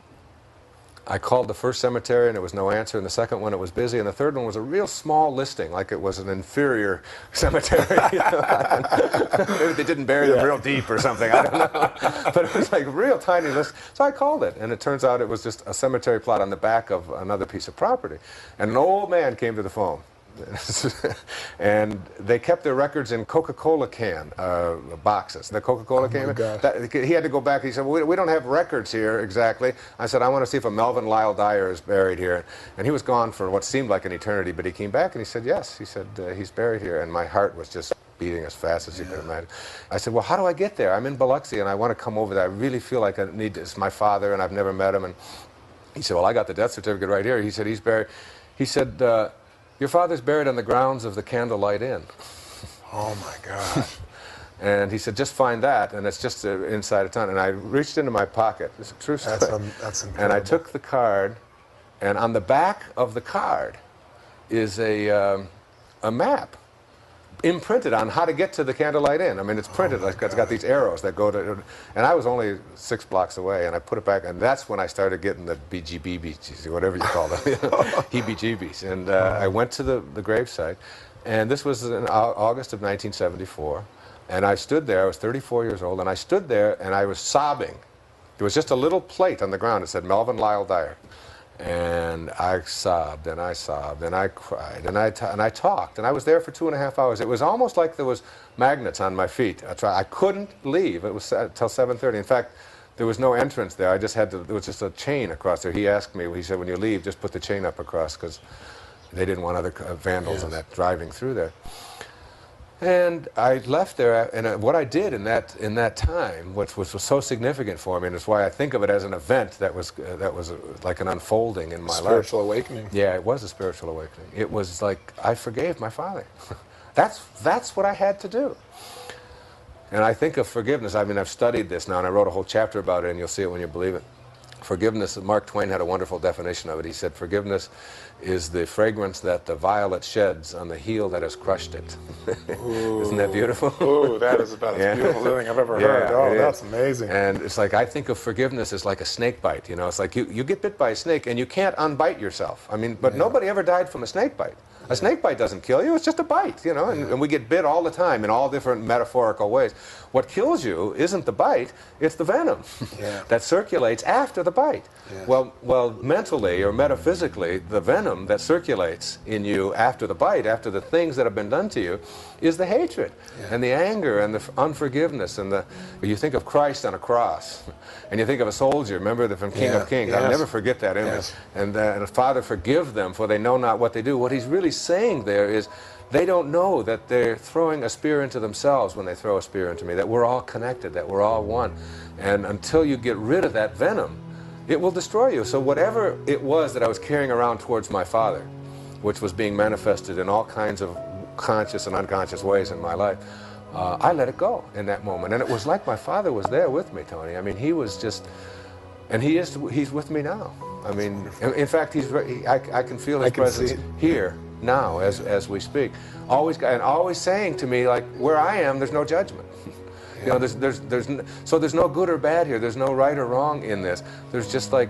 I called the first cemetery, and there was no answer. And the second one, it was busy. And the third one was a real small listing, like it was an inferior cemetery. You know? Maybe they didn't bury them real deep or something. I don't know. But it was like a real tiny list. So I called it, and it turns out it was just a cemetery plot on the back of another piece of property. And an old man came to the phone. And they kept their records in Coca-Cola can boxes. The Coca-Cola can. He had to go back. He said, well, we don't have records here exactly. I said, I want to see if a Melvin Lyle Dyer is buried here. And he was gone for what seemed like an eternity, but he came back and he said, yes. He said, he's buried here. And my heart was just beating as fast as you can imagine. I said, well, how do I get there? I'm in Biloxi, and I want to come over there. I really feel like I need this. My father, and I've never met him. And he said, well, I got the death certificate right here. He said, he's buried. He said, your father's buried on the grounds of the Candlelight Inn. Oh, my God. And he said, just find that, and it's just inside of town. And I reached into my pocket. It's a true story. That's incredible. And I took the card, and on the back of the card is a map imprinted on how to get to the Candlelight Inn. I mean, it's printed. It's got these arrows that go to... And I was only 6 blocks away, and I put it back, and that's when I started getting the BGBs, whatever you call them, heebie-jeebies. And I went to the gravesite, and this was in August of 1974, and I stood there. I was 34 years old, and I stood there, and I was sobbing. There was just a little plate on the ground that said Melvin Lyle Dyer. And I sobbed, and I sobbed, and I cried, and I talked, and I was there for 2.5 hours. It was almost like there was magnets on my feet. I couldn't leave. It was till 7:30. In fact, there was no entrance there. I just had to. There was just a chain across there. He asked me. He said, "When you leave, just put the chain up across, because they didn't want other vandals and that driving through there." And I left there, and what I did in that time, which was so significant for me, and it's why I think of it as an event that was like an unfolding in my life. Spiritual awakening. Yeah, it was a spiritual awakening. It was like I forgave my father. That's what I had to do. And I think of forgiveness. I mean, I've studied this now, and I wrote a whole chapter about it, and you'll see it when you believe it. Forgiveness, Mark Twain had a wonderful definition of it. He said, forgiveness is the fragrance that the violet sheds on the heel that has crushed it. Isn't that beautiful? Ooh, that is about as beautiful thing I've ever heard. Oh, that's amazing. And it's like, I think of forgiveness as like a snake bite. You know, it's like you get bit by a snake and you can't unbite yourself. I mean, but nobody ever died from a snake bite. A snake bite doesn't kill you, it's just a bite, you know, and we get bit all the time in all different metaphorical ways. What kills you isn't the bite, it's the venom that circulates after the bite. Well, mentally or metaphysically, the venom that circulates in you after the bite, after the things that have been done to you, is the hatred and the anger and the unforgiveness and you think of Christ on a cross, and you think of a soldier, remember from King of Kings, I'll never forget that image, and Father, forgive them, for they know not what they do. What he's really saying there is, they don't know that they're throwing a spear into themselves when they throw a spear into me, that we're all connected, that we're all one. And until you get rid of that venom, it will destroy you. So whatever it was that I was carrying around towards my father, which was being manifested in all kinds of conscious and unconscious ways in my life, I let it go in that moment. And it was like my father was there with me, Tony. I mean, he was just, and he's with me now. I mean, in fact, I can feel his presence here now as we speak. Always saying to me, like, where I am, there's no judgment. You know, there's no good or bad here. There's no right or wrong in this. There's just like,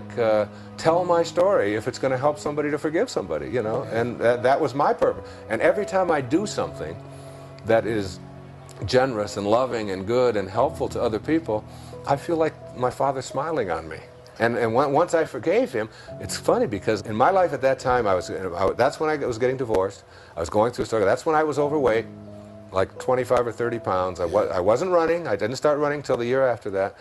tell my story if it's going to help somebody to forgive somebody, you know. And that was my purpose. And every time I do something that is generous and loving and good and helpful to other people, I feel like my father's smiling on me. And once I forgave him, it's funny because in my life at that time, that's when I was getting divorced. I was going through a struggle. That's when I was overweight, like 25 or 30 pounds. I wasn't running. I didn't start running till the year after that.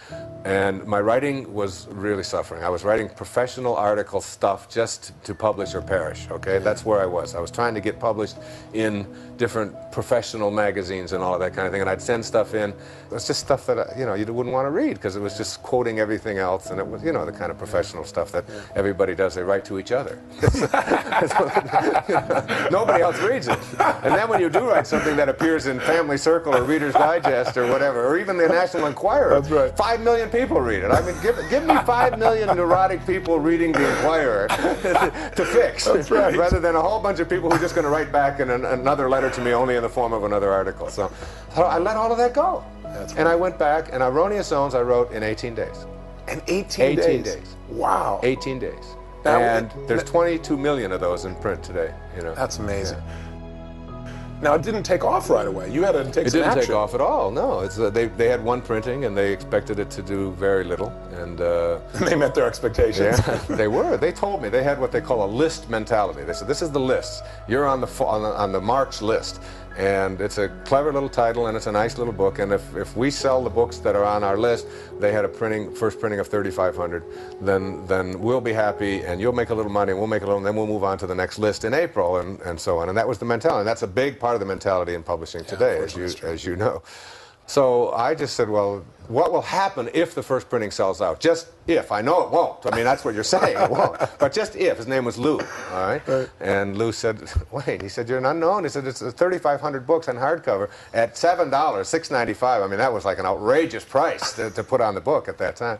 And my writing was really suffering. I was writing professional article stuff just to publish or perish, okay? That's where I was. I was trying to get published in different professional magazines and all of that kind of thing. And I'd send stuff in. It was just stuff that, you know, you wouldn't want to read because it was just quoting everything else. And it was, you know, the kind of professional stuff that everybody does. They write to each other. Nobody else reads it. And then when you do write something that appears in Family Circle or Reader's Digest or whatever, or even the National Enquirer, 5 million people read it. I mean, give me 5 million neurotic people reading the Enquirer to fix, rather than a whole bunch of people who are just going to write back in another letter to me only in the form of another article. So I let all of that go. And I went back, and Erroneous Zones I wrote in 18 days. In 18 days? 18 days. Wow. 18 days. And there's 22 million of those in print today. You know. That's amazing. Now, it didn't take off right away. You had to take some action. It didn't take off at all, no. It's, they had one printing, and they expected it to do very little. And they met their expectations. Yeah, they were. They told me they had what they call a list mentality. They said, this is the list. You're on the March list. And it's a clever little title, and it's a nice little book. And if we sell the books that are on our list, they had a first printing of 3,500, then we'll be happy, and you'll make a little money, and we'll make a little, and then we'll move on to the next list in April, and so on. And that was the mentality. And that's a big part of the mentality in publishing today, as you know. So I just said, well, what will happen if the first printing sells out? Just if. I know it won't. I mean, that's what you're saying. It won't. But just if. His name was Lou. All right? And Lou said, wait. He said, you're an unknown. He said, it's 3,500 books on hardcover at $7, $6.95. I mean, that was like an outrageous price to put on the book at that time.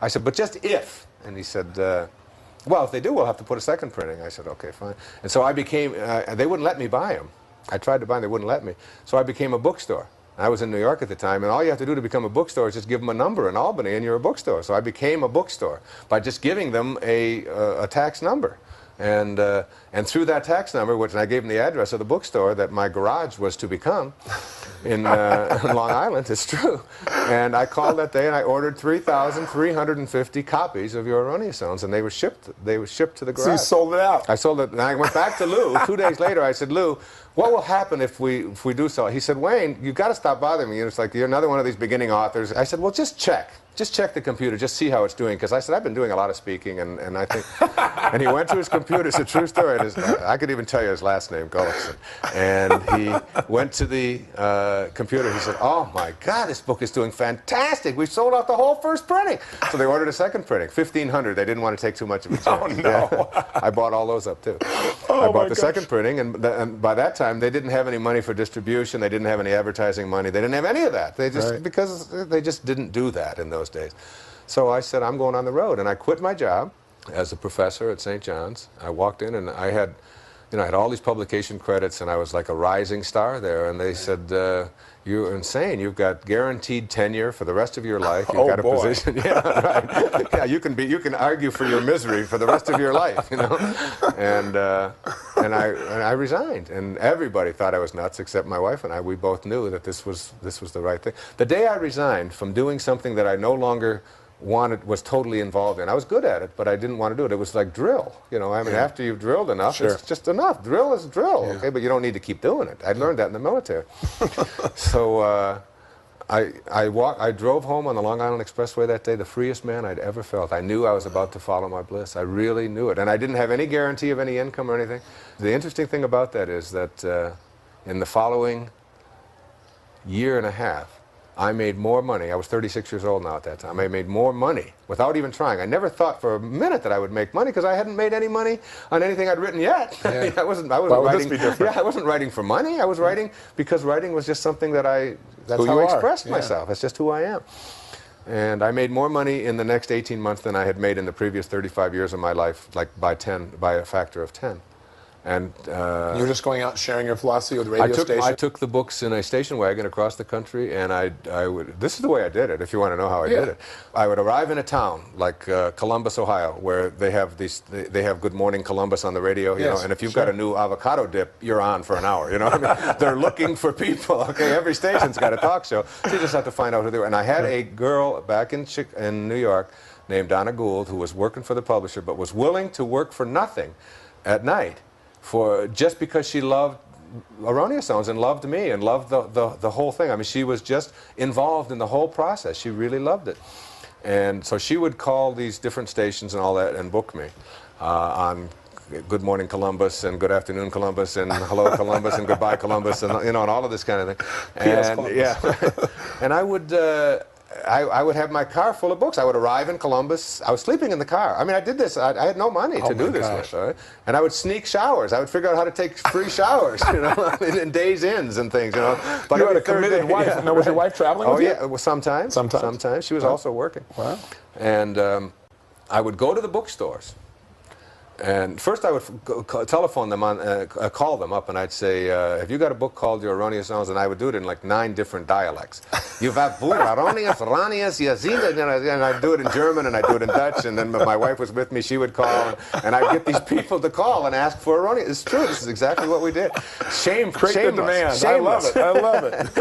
I said, but just if. And he said, well, if they do, we'll have to put a second printing. I said, okay, fine. And so I became, they wouldn't let me buy them. I tried to buy them. They wouldn't let me. So I became a bookstore. I was in New York at the time, and all you have to do to become a bookstore is just give them a number in Albany, and you're a bookstore. So I became a bookstore by just giving them a tax number. And through that tax number, which I gave them the address of the bookstore that my garage was to become in Long Island, it's true. And I called that day, and I ordered 3,350 copies of your Erroneous Zones, and they were shipped to the garage. So you sold it out. I sold it, and I went back to Lou. 2 days later, I said, Lou, what will happen if we do sell it? He said, Wayne, you've got to stop bothering me. It's like you're another one of these beginning authors. I said, well, just check. Just check the computer, just see how it's doing. Because I said, I've been doing a lot of speaking, and I think... And he went to his computer, it's a true story. I could even tell you his last name, Gullickson. And he went to the computer, he said, oh my God, this book is doing fantastic. We've sold out the whole first printing. So they ordered a second printing, 1,500. They didn't want to take too much of a chance. Oh, no. Yeah. I bought all those up, too. I bought the second printing, and by that time, they didn't have any money for distribution. They didn't have any advertising money. They didn't have any of that. They just, because they just didn't do that in those days. So I said, I'm going on the road, and I quit my job as a professor at St. John's. I walked in, and I had, I had all these publication credits, and I was like a rising star there. And they said, you're insane. You've got guaranteed tenure for the rest of your life. You've Oh, got a boy. position. Yeah, right. Yeah, you can argue for your misery for the rest of your life, you know. And I resigned, and everybody thought I was nuts except my wife and I. We both knew that this was the right thing. The day I resigned from doing something that I no longer was totally involved in. I was good at it, but I didn't want to do it. It was like drill, you know. I mean, after you've drilled enough, Sure. it's just enough. Drill is drill, okay, but you don't need to keep doing it. I learned that in the military. So I drove home on the Long Island Expressway that day, the freest man I'd ever felt. I knew I was about to follow my bliss. I really knew it, and I didn't have any guarantee of any income or anything. The interesting thing about that is that in the following year and a half, I made more money. I was 36 years old now at that time. I made more money without even trying. I never thought for a minute that I would make money because I hadn't made any money on anything I'd written yet. Yeah. I mean, I wasn't Why would writing. this be different? Yeah, I wasn't writing for money. I was writing because writing was just something that's Who how you I are. expressed Yeah. myself. That's just who I am. And I made more money in the next 18 months than I had made in the previous 35 years of my life, like by a factor of 10. And You're just going out and sharing your philosophy with radio stations? I took the books in a station wagon across the country, and I would. This is the way I did it. If you want to know how I did it, I would arrive in a town like Columbus, Ohio, where they have they have Good Morning Columbus on the radio, you know. And if you've got a new avocado dip, you're on for an hour. You know, I mean, they're looking for people. Okay, every station's got a talk show, so you just have to find out who they were. And I had a girl back in New York named Donna Gould who was working for the publisher, but was willing to work for nothing at night. Just because she loved erroneous zones and loved me and loved the whole thing. I mean, she was just involved in the whole process. She really loved it. And so she would call these different stations and all that and book me on Good Morning Columbus and Good Afternoon Columbus and Hello Columbus and Goodbye Columbus and, you know, and all of this kind of thing. And, yeah. And I would have my car full of books. I would arrive in Columbus. I was sleeping in the car. I mean, I did this. I had no money to do this with. Right? And I would sneak showers. I would figure out how to take free showers, you know, in days inns and things, you know. But you had a committed wife. Yeah, now, was your wife traveling with you? Oh, yeah. Well, sometimes. Sometimes. She was also working. Wow. And I would go to the bookstores. And first I would telephone them call them up, and I'd say, have you got a book called Your Erroneous Zones? And I would do it in like 9 different dialects. You've got erroneous, erroneous, yazina, and I'd do it in German, and I'd do it in Dutch, and then if my wife was with me, she would call, and I'd get these people to call and ask for erroneous. It's true, this is exactly what we did. Shameless. The demand. I love it. I love it.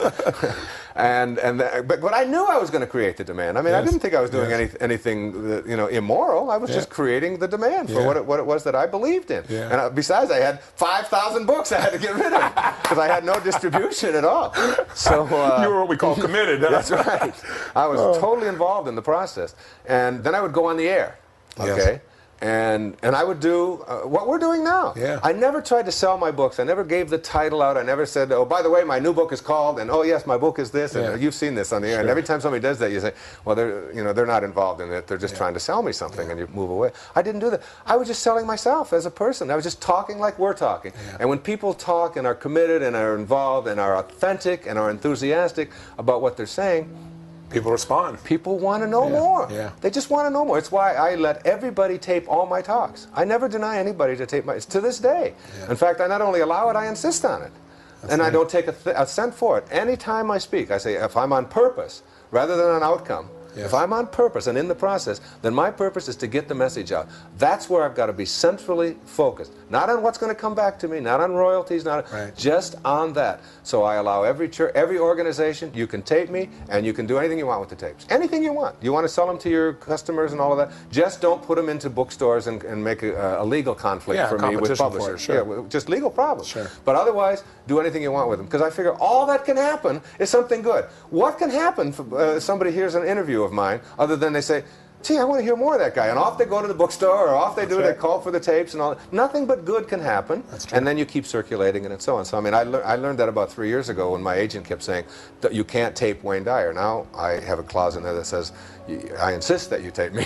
But I knew I was going to create the demand. I mean, I didn't think I was doing anything, you know, immoral. I was just creating the demand for what it was that I believed in. And besides, I had 5,000 books I had to get rid of because I had no distribution at all. So you were what we call committed. Huh? That's right. I was totally involved in the process. And then I would go on the air. Okay. And I would do what we're doing now. Yeah. I never tried to sell my books. I never gave the title out. I never said, oh, by the way, my new book is called, and oh, yes, my book is this, and you've seen this on the air. And every time somebody does that, you say, well, they're not involved in it. They're just trying to sell me something, and you move away. I didn't do that. I was just selling myself as a person. I was just talking like we're talking. And when people talk and are committed and are involved and are authentic and are enthusiastic about what they're saying, people respond. People want to know more. Yeah. They just want to know more. It's why I let everybody tape all my talks. I never deny anybody to tape to this day. In fact, I not only allow it, I insist on it. And I don't take a cent for it. Anytime I speak, I say, if I'm on purpose, rather than an outcome, if I'm on purpose and in the process, then my purpose is to get the message out. That's where I've got to be centrally focused. Not on what's going to come back to me, not on royalties, just on that. So I allow every church, every organization, you can tape me, and you can do anything you want with the tapes. Anything you want. You want to sell them to your customers and all of that, just don't put them into bookstores and make a legal conflict for me with publishers. Just legal problems. But otherwise, do anything you want with them. Because I figure all that can happen is something good. What can happen if somebody hears an interview of mine, other than they say, gee, I want to hear more of that guy, and off they go to the bookstore, or off they they call for the tapes and all that. Nothing but good can happen, and then you keep circulating it and so on. So I mean, I learned that about 3 years ago when my agent kept saying that you can't tape Wayne Dyer. Now I have a clause in there that says, I insist that you tape me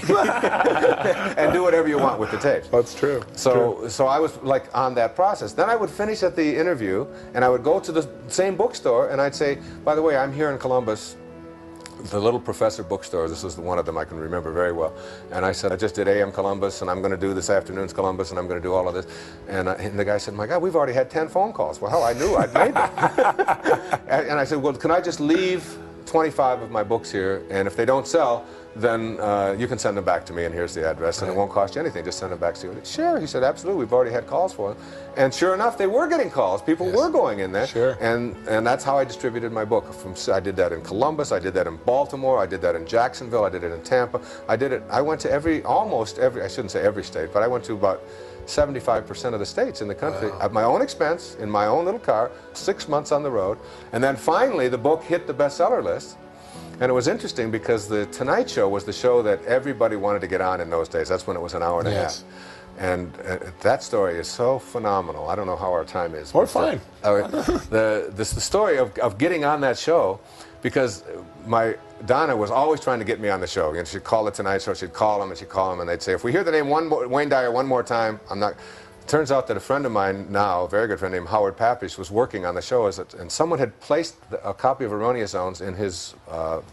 and do whatever you want with the tapes. That's true. So I was like on that process. Then I would finish at the interview, and I would go to the same bookstore, and I'd say, by the way, I'm here in Columbus. the Little Professor bookstore. This was one of them I can remember very well. And I said, I just did AM Columbus, and I'm going to do this afternoon's Columbus, and I'm going to do all of this. And the guy said, my God, we've already had 10 phone calls. Well, hell, I knew I'd made them. And I said, well, can I just leave 25 of my books here, and if they don't sell, then you can send them back to me, and here's the address, and it won't cost you anything. Just send them back to you. Sure, he said, absolutely. We've already had calls for them. And sure enough, they were getting calls. People were going in there. Sure. And that's how I distributed my book. I did that in Columbus. I did that in Baltimore. I did that in Jacksonville. I did it in Tampa. I went to almost every, I shouldn't say every state, but I went to about 75% of the states in the country at my own expense, in my own little car, 6 months on the road. And then finally, the book hit the bestseller list. And it was interesting because the Tonight Show was the show that everybody wanted to get on in those days. That's when it was an hour and a half. And that story is so phenomenal. I don't know how our time is. We're fine. The story of getting on that show, because Donna was always trying to get me on the show. And she'd call the Tonight Show, she'd call them, and they'd say, if we hear the name Wayne Dyer one more time, I'm not. Turns out that a friend of mine now, a very good friend named Howard Papish, was working on the show, and someone had placed a copy of Erroneous Zones in his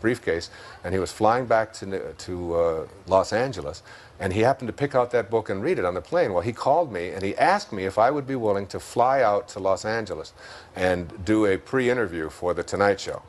briefcase, and he was flying back to Los Angeles, and he happened to pick out that book and read it on the plane. Well, he called me, and he asked me if I would be willing to fly out to Los Angeles and do a pre-interview for The Tonight Show.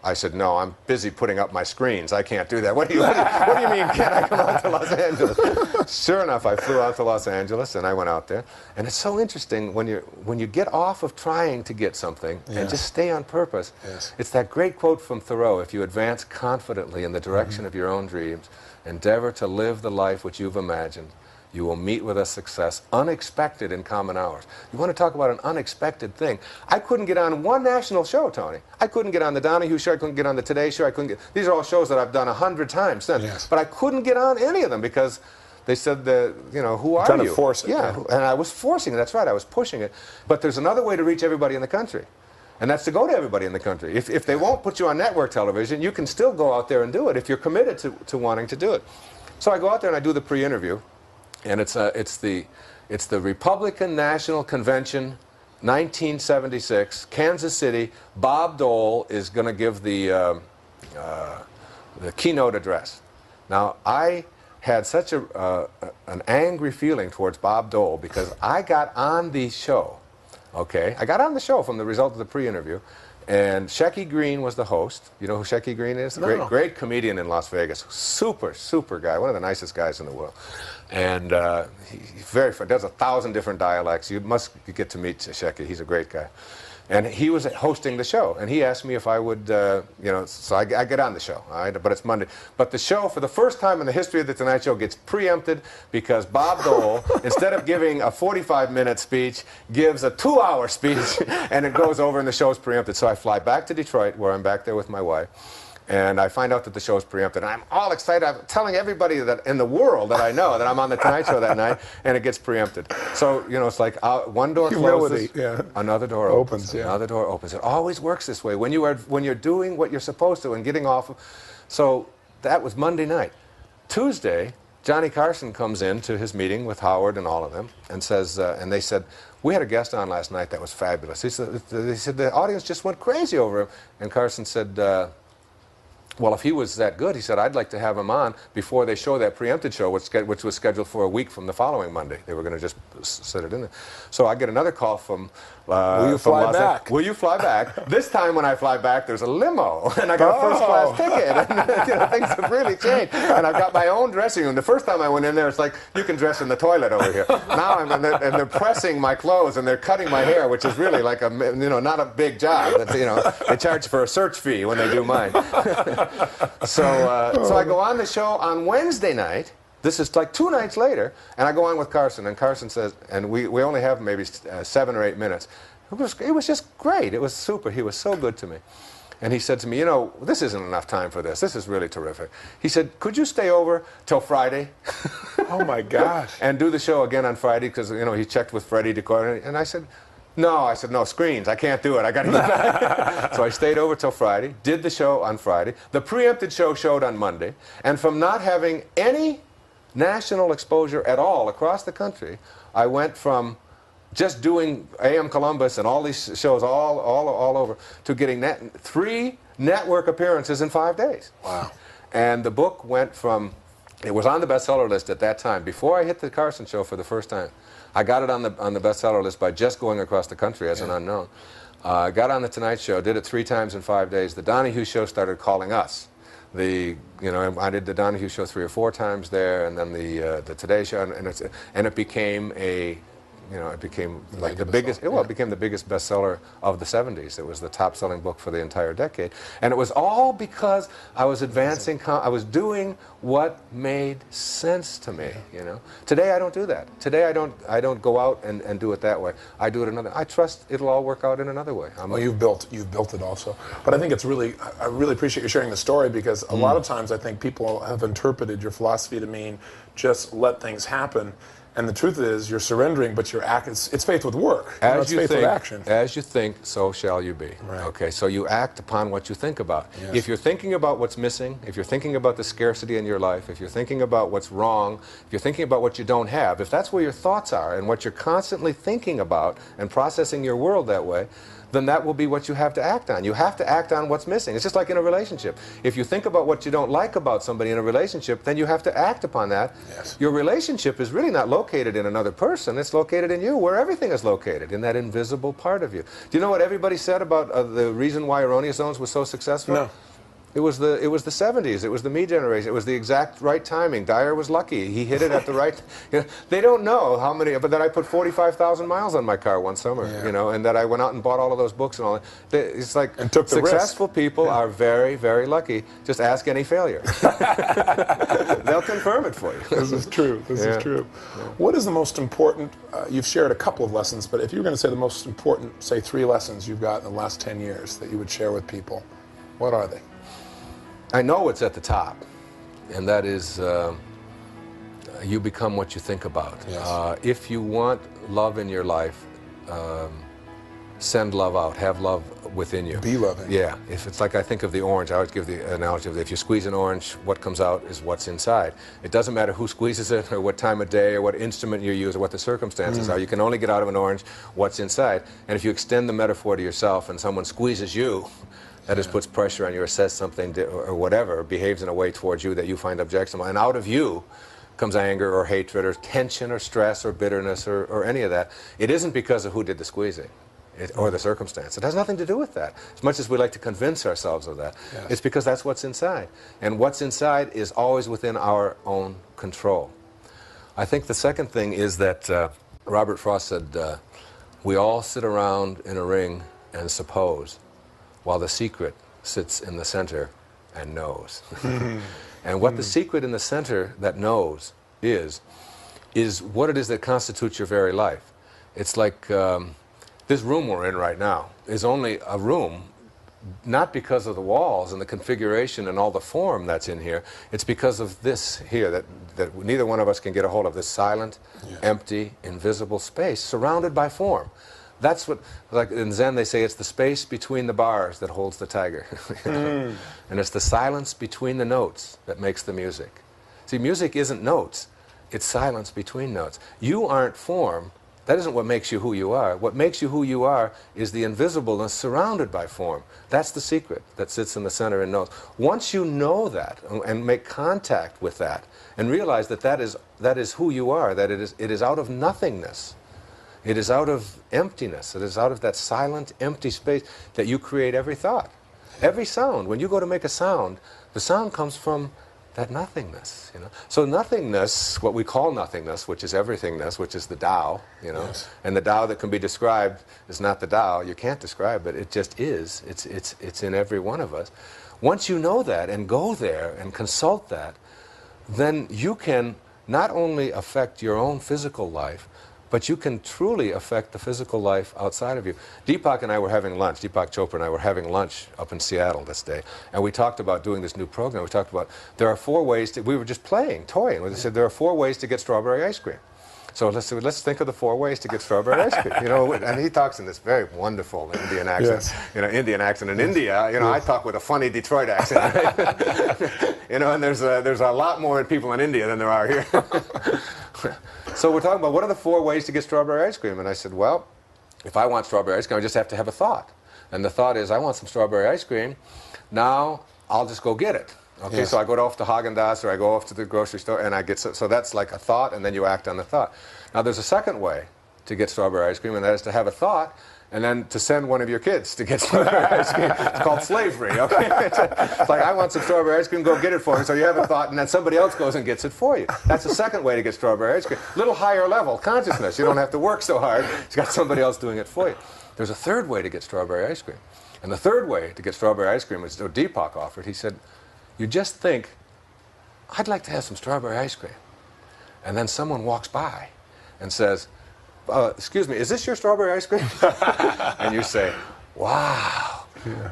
I said, no, I'm busy putting up my screens. I can't do that. What do you mean, can't I come out to Los Angeles? Sure enough, I flew out to Los Angeles, and I went out there. And it's so interesting when you get off of trying to get something and just stay on purpose. It's that great quote from Thoreau, if you advance confidently in the direction of your own dreams, endeavor to live the life which you've imagined, you will meet with a success unexpected in common hours. You want to talk about an unexpected thing. I couldn't get on one national show, Tony. I couldn't get on the Donahue Show. I couldn't get on the Today Show. These are all shows that I've done 100 times since. But I couldn't get on any of them because they said, who are you? Trying to force it. Yeah, and I was forcing it. That's right. I was pushing it. But there's another way to reach everybody in the country. And that's to go to everybody in the country. If they won't put you on network television, you can still go out there and do it if you're committed to wanting to do it. So I go out there and I do the pre-interview. And it's the Republican National Convention, 1976, Kansas City. Bob Dole is going to give the keynote address. Now, I had such an angry feeling towards Bob Dole because I got on the show. Okay, I got on the show from the result of the pre-interview. And Shecky Green was the host. You know who Shecky Green is? No. Great comedian in Las Vegas. Super, super guy. One of the nicest guys in the world. And he's very fun. Does 1,000 different dialects. You get to meet Shecky. He's a great guy. And he was hosting the show. And he asked me if I would, so I get on the show. All right? But it's Monday. But the show, for the first time in the history of The Tonight Show, gets preempted because Bob Dole, instead of giving a 45-minute speech, gives a 2-hour speech, and it goes over and the show's preempted. So I fly back to Detroit, where I'm back there with my wife. And I find out that the show's preempted. And I'm all excited. I'm telling everybody that in the world that I know that I'm on The Tonight Show that night, and it gets preempted. So, it's like one door closes, another door opens. Another door opens. It always works this way. When you're doing what you're supposed to and getting off. So that was Monday night. Tuesday, Johnny Carson comes in to his meeting with Howard and all of them and says, and they said, we had a guest on last night that was fabulous. They said the audience just went crazy over him. And Carson said, well, if he was that good, he said, I'd like to have him on before they show that preempted show, which was scheduled for a week from the following Monday. They were going to just set it in there. So I get another call from Will you fly back? Will you fly back? This time when I fly back, there's a limo, and I got a first-class ticket. And things have really changed. And I've got my own dressing room. The first time I went in there, it's like, you can dress in the toilet over here. Now and they're pressing my clothes, and they're cutting my hair, which is really like not a big job. They charge for a search fee when they do mine. So I go on the show on Wednesday night. This is like 2 nights later, and I go on with Carson, and Carson says, and we only have maybe 7 or 8 minutes. It was just great. It was super. He was so good to me. And he said to me, this isn't enough time for this. This is really terrific. He said, could you stay over till Friday? Oh, my gosh. And do the show again on Friday, because, he checked with Freddie to coordinate. And I said, no, screens. I can't do it. I got to get back. So I stayed over till Friday, did the show on Friday. The preempted show showed on Monday. And from not having any national exposure at all across the country, I went from just doing AM Columbus and all these shows all over, to getting 3 network appearances in 5 days. Wow. And the book went from, it was on the bestseller list at that time. Before I hit the Carson show for the first time, I got it on the bestseller list by just going across the country as an unknown. Got on the Tonight Show, did it 3 times in 5 days. The Donahue Show started calling us. I did the Donahue Show 3 or 4 times there, and then the Today Show, and it became it became like the biggest. It became the biggest bestseller of the '70s. It was the top-selling book for the entire decade, and it was all because I was advancing. I was doing what made sense to me. Today I don't do that. Today I don't go out and do it that way. I do it another. I trust it'll all work out in another way. Well, you've built it also, but I think it's really. I really appreciate you sharing the story, because a lot of times I think people have interpreted your philosophy to mean just let things happen. And the truth is, you're surrendering, but it's faith with work. It's faith with action. As you think, so shall you be. Right. Okay, so you act upon what you think about. Yes. If you're thinking about what's missing, if you're thinking about the scarcity in your life, if you're thinking about what's wrong, if you're thinking about what you don't have, if that's where your thoughts are and what you're constantly thinking about and processing your world that way, then that will be what you have to act on. You have to act on what's missing. It's just like in a relationship. If you think about what you don't like about somebody in a relationship, then you have to act upon that. Yes. Your relationship is really not located in another person. It's located in you, where everything is located, in that invisible part of you. Do you know what everybody said about the reason why Erroneous Zones was so successful? No. It was the 70s. It was the me generation. It was the exact right timing. Dyer was lucky. He hit it at the right. They don't know how many, but that I put 45,000 miles on my car one summer. And that I went out and bought all of those books and all that. It's like, and took the successful risk. people are very, very lucky. Just ask any failure. They'll confirm it for you. This is true. This is true. Yeah. What is the most important? You've shared a couple of lessons, but if you were going to say the most important, say 3 lessons you've got in the last 10 years that you would share with people, what are they? I know what's at the top, and that is you become what you think about. Yes. If you want love in your life, send love out. Have love within you. Be loving. Yeah. If it's like, I think of the orange, I always give the analogy of if you squeeze an orange, what comes out is what's inside. It doesn't matter who squeezes it, or what time of day, or what instrument you use, or what the circumstances are. You can only get out of an orange what's inside. And if you extend the metaphor to yourself and someone squeezes you, that just puts pressure on you, or says something, or whatever, behaves in a way towards you that you find objectionable. And out of you comes anger, or hatred, or tension, or stress, or bitterness, or any of that. It isn't because of who did the squeezing, or the circumstance. It has nothing to do with that. As much as we like to convince ourselves of that, it's because that's what's inside. And what's inside is always within our own control. I think the second thing is that Robert Frost said, we all sit around in a ring and suppose, while the secret sits in the center and knows. And what the secret in the center that knows is what it is that constitutes your very life. It's like this room we're in right now is only a room, not because of the walls and the configuration and all the form that's in here. It's because of this here that neither one of us can get a hold of, this silent, empty, invisible space surrounded by form. That's what, like in Zen they say, it's the space between the bars that holds the tiger. And it's the silence between the notes that makes the music. See, music isn't notes, it's silence between notes. You aren't form. That isn't what makes you who you are. What makes you who you are is the invisibleness surrounded by form. That's the secret that sits in the center and knows. Once you know that and make contact with that and realize that that is who you are, that it is out of nothingness. It is out of emptiness. It is out of that silent, empty space that you create every thought. Every sound. When you go to make a sound, the sound comes from that nothingness, So nothingness, what we call nothingness, which is everythingness, which is the Tao, And the Tao that can be described is not the Tao. You can't describe it. It just is. It's in every one of us. Once you know that and go there and consult that, then you can not only affect your own physical life, but you can truly affect the physical life outside of you. Deepak and I were having lunch, Deepak Chopra and I were having lunch up in Seattle this day, and we talked about doing this new program. We talked about there are 4 ways we were just toying. We said there are 4 ways to get strawberry ice cream. So let's think of the 4 ways to get strawberry ice cream. And he talks in this very wonderful Indian accent. Indian accent in India. I talk with a funny Detroit accent. Right? And there's a lot more people in India than there are here. So we're talking about what are the 4 ways to get strawberry ice cream? And I said, well, if I want strawberry ice cream, I just have to have a thought. And the thought is, I want some strawberry ice cream. Now, I'll just go get it. Okay, Yes. so I go off to Haagen-Dazs or I go off to the grocery store and I get, so that's like a thought, and then you act on the thought. Now, there's a second way to get strawberry ice cream, and that is to have a thought and then to send one of your kids to get strawberry ice cream. It's called slavery, okay? It's like, I want some strawberry ice cream, go get it for me. So you have a thought, and then somebody else goes and gets it for you. That's the second way to get strawberry ice cream. Little higher level consciousness. You don't have to work so hard. You've got somebody else doing it for you. There's a third way to get strawberry ice cream. And the third way to get strawberry ice cream, which Deepak offered, he said, you just think, I'd like to have some strawberry ice cream. And then someone walks by and says, excuse me, is this your strawberry ice cream? And you say, wow,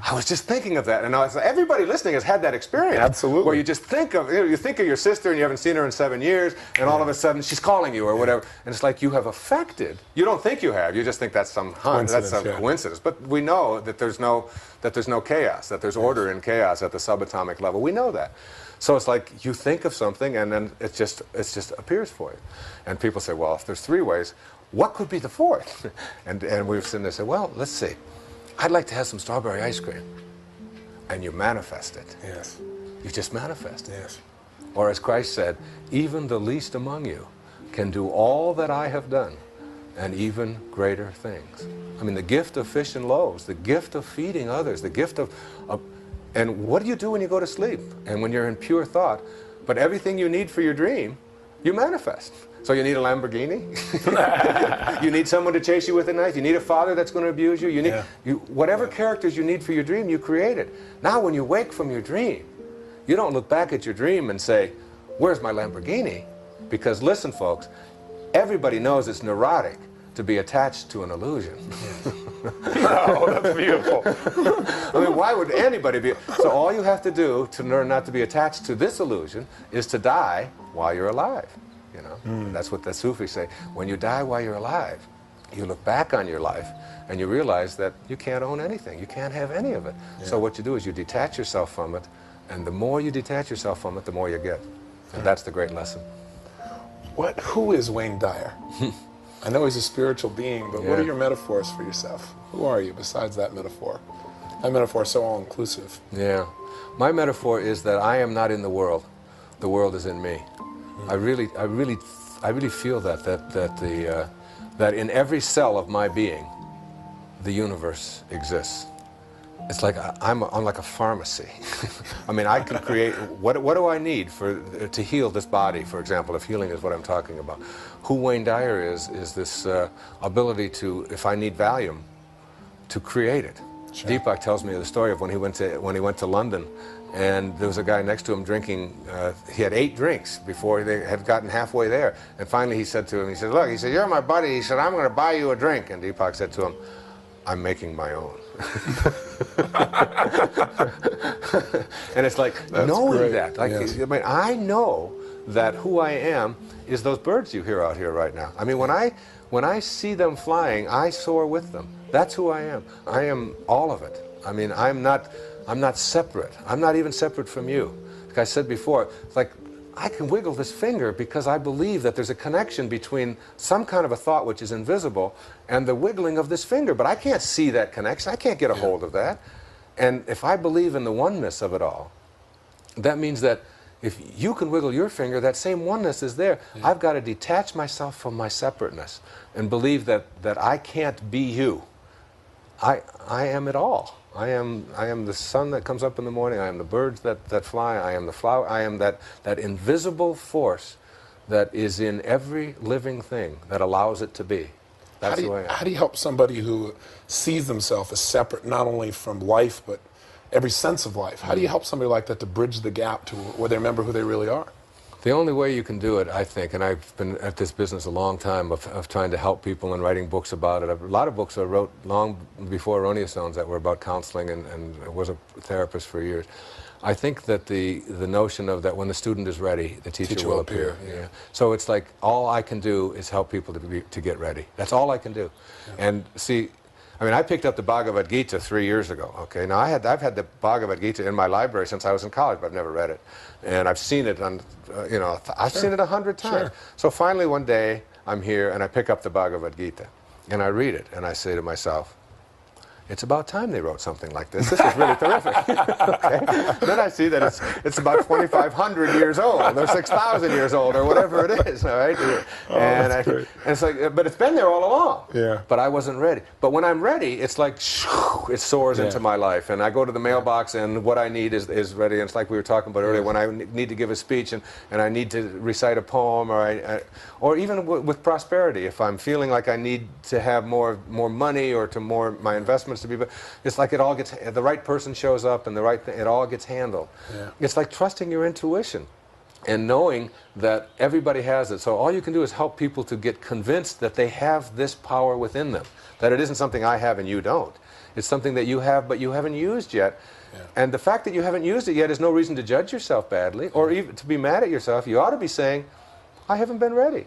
I was just thinking of that. And now everybody listening has had that experience. Absolutely. Where you just think of, you think of your sister and you haven't seen her in 7 years, and all of a sudden she's calling you or whatever. And it's like you have affected. You don't think you have. You just think that's some hunt. That's some coincidence. But we know that there's no chaos, that there's order in chaos at the subatomic level. We know that. So it's like you think of something and then it just appears for you. And people say, well, if there's 3 ways, what could be the 4th? And we've sitting there and said, well, let's see. I'd like to have some strawberry ice cream. And you manifest it. Yes. You just manifest it. Yes. Or as Christ said, even the least among you can do all that I have done and even greater things. I mean, the gift of fish and loaves, the gift of feeding others, the gift of and what do you do when you go to sleep and when you're in pure thought? But everything you need for your dream, you manifest. So you need a Lamborghini. You need someone to chase you with a knife. You need a father that's going to abuse you. You need whatever characters you need for your dream, you created. Now when you wake from your dream, you don't look back at your dream and say, where's my Lamborghini? Because listen, folks, everybody knows it's neurotic to be attached to an illusion. Oh, that's beautiful. I mean, why would anybody be? So all you have to do to learn not to be attached to this illusion is to die while you're alive. You know, that's what the Sufis say. When you die while you're alive, you look back on your life and you realize that you can't own anything. You can't have any of it. Yeah. So what you do is you detach yourself from it, and the more you detach yourself from it, the more you get. And that's the great lesson. Who is Wayne Dyer? I know he's a spiritual being, but what are your metaphors for yourself? Who are you besides that metaphor? That metaphor is so all-inclusive. Yeah. My metaphor is that I am not in the world. The world is in me. I really feel that in every cell of my being, the universe exists. It's like I'm like a pharmacy. I mean, I can create, what do I need to heal this body, for example, if healing is what I'm talking about. Who Wayne Dyer is this ability to, if I need Valium, to create it. Sure. Deepak tells me the story of when he went to London, and there was a guy next to him drinking, he had 8 drinks before they had gotten halfway there. And finally he said to him, he said, look, he said, you're my buddy. He said, I'm going to buy you a drink. And Deepak said to him, I'm making my own. And it's like, that's knowing great. That. Like, yes. I mean, I know that who I am is those birds you hear out here right now. I mean, when I see them flying, I soar with them. That's who I am. I am all of it. I mean, I'm not separate. I'm not even separate from you. Like I said before, it's like I can wiggle this finger because I believe that there's a connection between some kind of a thought which is invisible and the wiggling of this finger, but I can't see that connection. I can't get a hold of that. And if I believe in the oneness of it all, that means that if you can wiggle your finger, that same oneness is there. Yeah. I've got to detach myself from my separateness and believe that I can't be you. I am it all. I am the sun that comes up in the morning. I am the birds that fly. I am the flower. I am that invisible force that is in every living thing that allows it to be. That's who I am. How do you help somebody who sees themselves as separate, not only from life, but every sense of life? How do you help somebody like that to bridge the gap to where they remember who they really are? The only way you can do it, I think, and I've been at this business a long time of trying to help people and writing books about it. A lot of books I wrote long before Erroneous Zones that were about counseling, and I was a therapist for years. I think that the notion of that when the student is ready, the teacher will appear. Yeah. So it's like all I can do is help people to get ready. That's all I can do. Yeah. And see, I mean, I picked up the Bhagavad Gita 3 years ago, okay? Now, I've had the Bhagavad Gita in my library since I was in college, but I've never read it. And I've seen it on, you know, I've seen it 100 times. Sure. So finally one day, I'm here, and I pick up the Bhagavad Gita, and I read it, and I say to myself, it's about time they wrote something like this. This is really terrific. Okay? Then I see that it's about 2,500 years old, or 6,000 years old, or whatever it is. All right? And it's like, but it's been there all along. Yeah. But I wasn't ready. But when I'm ready, it's like it soars into my life, and I go to the mailbox, and what I need is ready. And it's like we were talking about earlier, when I need to give a speech, and I need to recite a poem, or even with prosperity, if I'm feeling like I need to have more money or to my investments to be, but it's like it all gets, the right person shows up, and it all gets handled. Yeah. It's like trusting your intuition and knowing that everybody has it. So all you can do is help people to get convinced that they have this power within them, that it isn't something I have and you don't. It's something that you have but you haven't used yet. Yeah. And the fact that you haven't used it yet is no reason to judge yourself badly or even to be mad at yourself. You ought to be saying, I haven't been ready.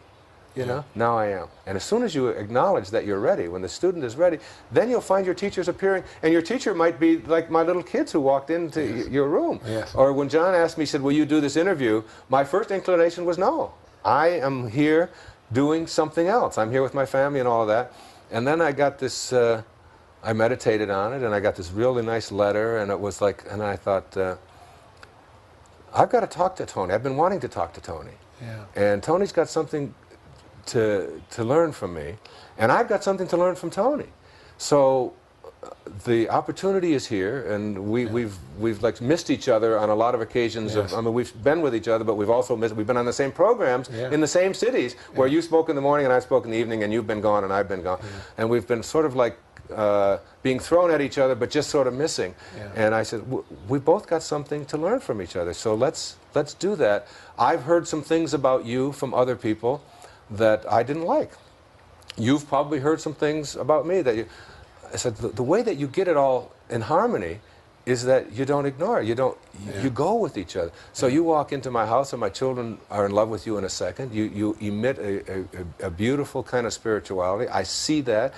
You know, now I am. And as soon as you acknowledge that you're ready, when the student is ready, then you'll find your teachers appearing. And your teacher might be like my little kids who walked into your room. Yes. Or when John asked me, he said, will you do this interview? My first inclination was no. I am here doing something else. I'm here with my family and all of that. And then I got this, I meditated on it, and I got this really nice letter, and it was like, and I thought, I've got to talk to Tony. I've been wanting to talk to Tony. Yeah. And Tony's got something to learn from me, and I've got something to learn from Tony. So the opportunity is here, and we've like missed each other on a lot of occasions. Yes. I mean, we've been with each other, but we've also we've been on the same programs in the same cities, where you spoke in the morning and I spoke in the evening, and you've been gone and I've been gone, and we've been sort of like being thrown at each other, but just sort of missing. And I said, we both got something to learn from each other, so let's do that. I've heard some things about you from other people that I didn't like. You've probably heard some things about me that I said, the way that you get it all in harmony is that you don't ignore it. You go with each other. So you walk into my house, and my children are in love with you in a second. You emit a beautiful kind of spirituality. I see that.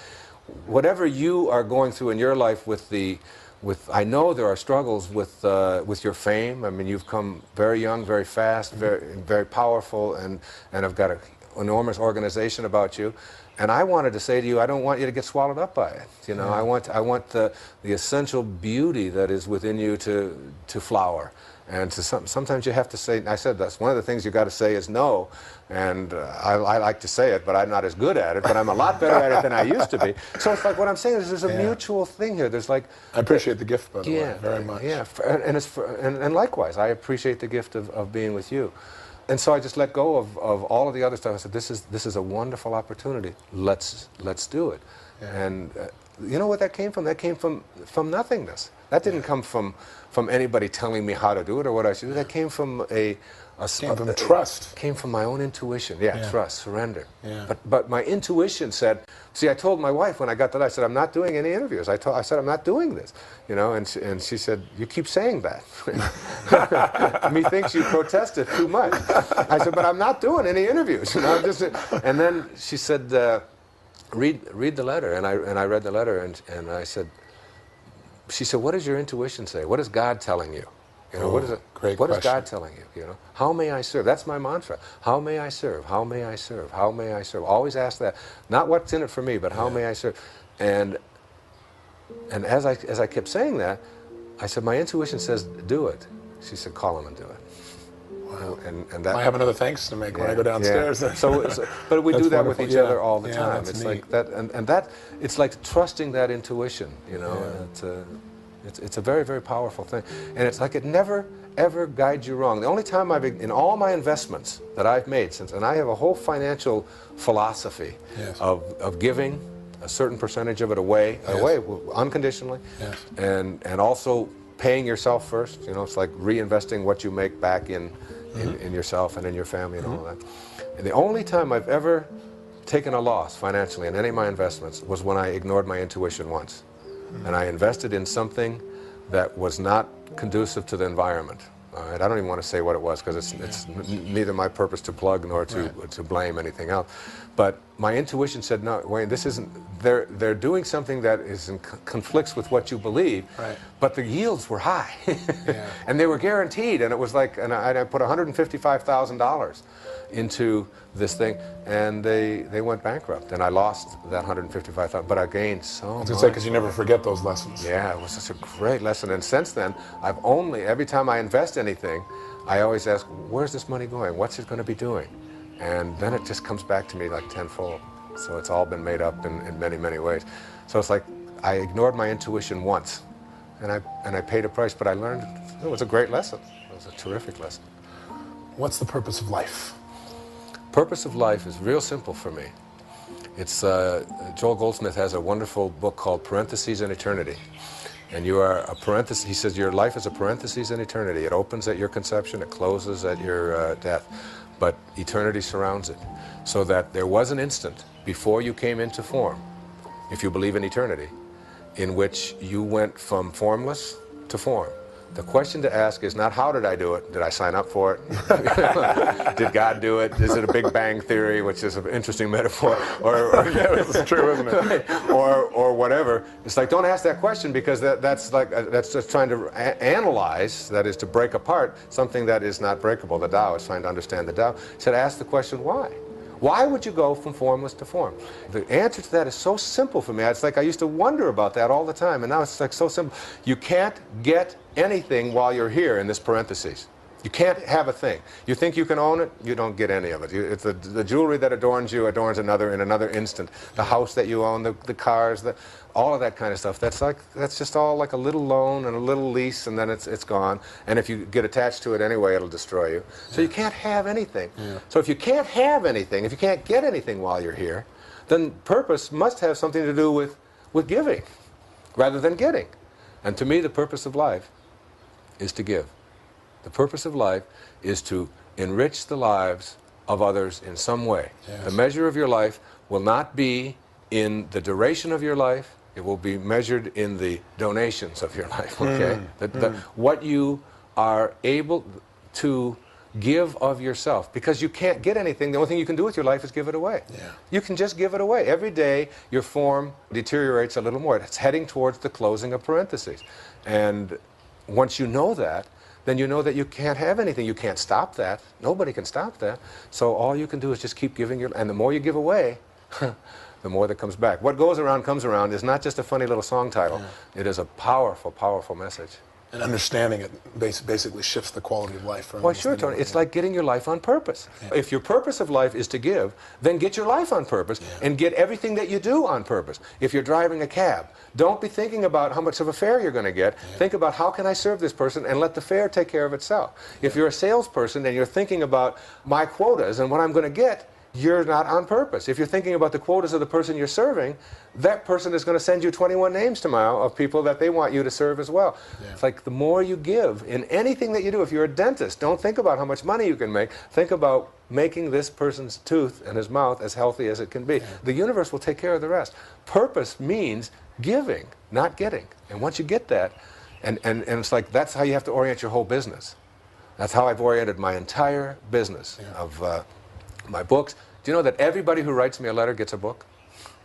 Whatever you are going through in your life I know there are struggles with your fame. I mean, you've come very young, very fast, very powerful, and have got an enormous organization about you. And I wanted to say to you, I don't want you to get swallowed up by it. You know, I want the essential beauty that is within you to flower. And sometimes you have to say, I said that's one of the things you got to say is no. And I like to say it, but I'm not as good at it. But I'm a lot better at it than I used to be. So it's like what I'm saying is there's a mutual thing here. There's like I appreciate the gift, by the way, very much. Yeah, and likewise, I appreciate the gift of being with you. And so I just let go of all of the other stuff. I said, this is a wonderful opportunity. Let's do it. Yeah. And you know what that came from? That came from nothingness. That didn't come from anybody telling me how to do it or what I should do. That came from trust. Came from my own intuition. Yeah, trust, surrender. Yeah. But my intuition said, see, I told my wife when I got that, I said, I'm not doing any interviews. I said, I'm not doing this. You know, and she said, you keep saying that. Methinks you protested too much. I said, but I'm not doing any interviews. You know, and then she said, read the letter. And I read the letter, and I said, she said, what does your intuition say? What is God telling you? You know, what is God telling you? You know, how may I serve? That's my mantra. How may I serve? How may I serve? How may I serve? Always ask that. Not what's in it for me, but how may I serve? And as I kept saying that, I said, my intuition says, do it. She said, call him and do it. Wow. And that, I have another thanks to make when I go downstairs. Yeah. But we do that with each other all the time. It's neat. Like that, and that, it's like trusting that intuition. You know, it's a very, very powerful thing, and it's like it never ever guides you wrong. The only time in all my investments that I've made and I have a whole financial philosophy of giving a certain percentage of it away unconditionally, and also paying yourself first. You know, it's like reinvesting what you make back in yourself and in your family and all that. And the only time I've ever taken a loss financially in any of my investments was when I ignored my intuition once. And I invested in something that was not conducive to the environment. All right? I don't even want to say what it was because it's neither my purpose to plug nor to blame anything else. But my intuition said, no, Wayne, this isn't, they're doing something that is in conflicts with what you believe, right. but the yields were high. Yeah. And they were guaranteed, and it was like, and I put $155,000 into this thing, and they went bankrupt, and I lost that $155,000, but I gained so much. I was going to say, because you never forget those lessons. Yeah, it was such a great lesson, and since then, I've only, every time I invest anything, I always ask, where's this money going? What's it going to be doing? And then it just comes back to me like tenfold. So it's all been made up in many, many ways. So it's like I ignored my intuition once, and I paid a price, but I learned it was a great lesson. It was a terrific lesson. What's the purpose of life? Purpose of life is real simple for me. It's Joel Goldsmith has a wonderful book called Parentheses in Eternity. And you are a parenthesis. He says your life is a parenthesis in eternity. It opens at your conception, it closes at your death. But eternity surrounds it. So that there was an instant before you came into form, if you believe in eternity, in which you went from formless to form. The question to ask is not how did I do it? Did I sign up for it? Did God do it? Is it a Big Bang Theory, which is an interesting metaphor? Or Yeah, it's true, isn't it? or whatever. It's like, don't ask that question, because that's just trying to analyze, that is to break apart something that is not breakable. The Tao is trying to understand the Tao. He said, ask the question, why? Why would you go from formless to form? The answer to that is so simple for me. It's like I used to wonder about that all the time, and now it's like so simple. You can't get anything while you're here in this parentheses. You can't have a thing. You think you can own it, you don't get any of it. It's the jewelry that adorns you adorns another in another instant. The house that you own, the cars, all of that kind of stuff. That's just all like a little loan and a little lease, and then it's gone. And if you get attached to it anyway, it'll destroy you. So you can't have anything. Yeah. So if you can't have anything, if you can't get anything while you're here, then purpose must have something to do with giving rather than getting. And to me, the purpose of life is to give. The purpose of life is to enrich the lives of others in some way. Yes. The measure of your life will not be in the duration of your life. It will be measured in the donations of your life, okay? What you are able to give of yourself, because you can't get anything. The only thing you can do with your life is give it away. Yeah. You can just give it away. Every day, your form deteriorates a little more. It's heading towards the closing of parentheses. And once you know that, then you know that you can't have anything. You can't stop that. Nobody can stop that. So all you can do is just keep giving and the more you give away, the more that comes back. What goes around comes around is not just a funny little song title. Yeah. It is a powerful, powerful message. And understanding it basically shifts the quality of life. Well, sure, Tony. It's like getting your life on purpose. Yeah. If your purpose of life is to give, then get your life on purpose and get everything that you do on purpose. If you're driving a cab, don't be thinking about how much of a fare you're going to get. Yeah. Think about how can I serve this person and let the fare take care of itself. If you're a salesperson and you're thinking about my quotas and what I'm going to get, you're not on purpose. If you're thinking about the quotas of the person you're serving, that person is going to send you 21 names tomorrow of people that they want you to serve as well. Yeah. It's like the more you give in anything that you do. If you're a dentist, don't think about how much money you can make. Think about making this person's tooth and his mouth as healthy as it can be. Yeah. The universe will take care of the rest. Purpose means giving, not getting. And once you get that, and it's like that's how you have to orient your whole business. That's how I've oriented my entire business of my books. Do you know that everybody who writes me a letter gets a book?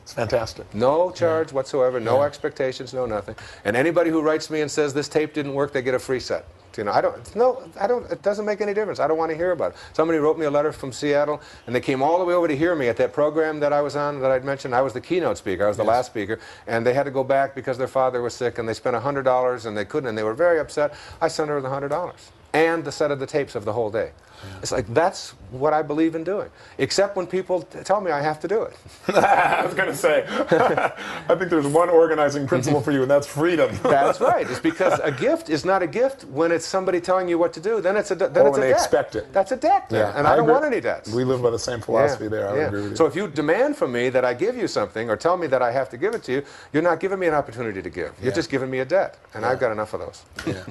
It's fantastic. No charge whatsoever, no expectations, no nothing. And anybody who writes me and says this tape didn't work, they get a free set. You know, it doesn't make any difference. I don't want to hear about it. Somebody wrote me a letter from Seattle, and they came all the way over to hear me at that program that I was on, that I'd mentioned. I was the keynote speaker. I was the last speaker, and they had to go back because their father was sick, and they spent $100, and they couldn't, and they were very upset. I sent her the $100 and the set of the tapes of the whole day. Yeah. It's like, that's what I believe in doing. Except when people tell me I have to do it. I was going to say, I think there's one organizing principle for you, and that's freedom. That's right. It's because a gift is not a gift when it's somebody telling you what to do. Then it's a debt. When they expect it. That's a debt. Yeah. And I don't want any debts. We live by the same philosophy there. I would agree with you. So if you demand from me that I give you something or tell me that I have to give it to you, you're not giving me an opportunity to give. You're just giving me a debt. And I've got enough of those. Yeah.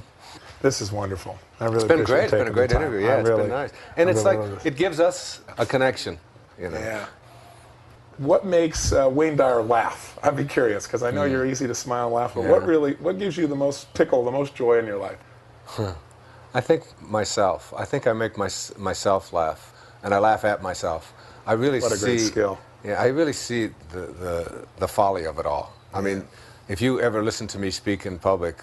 This is wonderful. I really It's been great. It's been a great interview. Yeah, it's been nice. And it's like, it gives us a connection, you know. Yeah. What makes Wayne Dyer laugh? I'd be curious, because I know you're easy to smile and laugh, but what gives you the most tickle, the most joy in your life? I think myself. I think I make myself laugh, and I laugh at myself. I really What a great skill. Yeah, I really see the folly of it all. I mean, if you ever listen to me speak in public,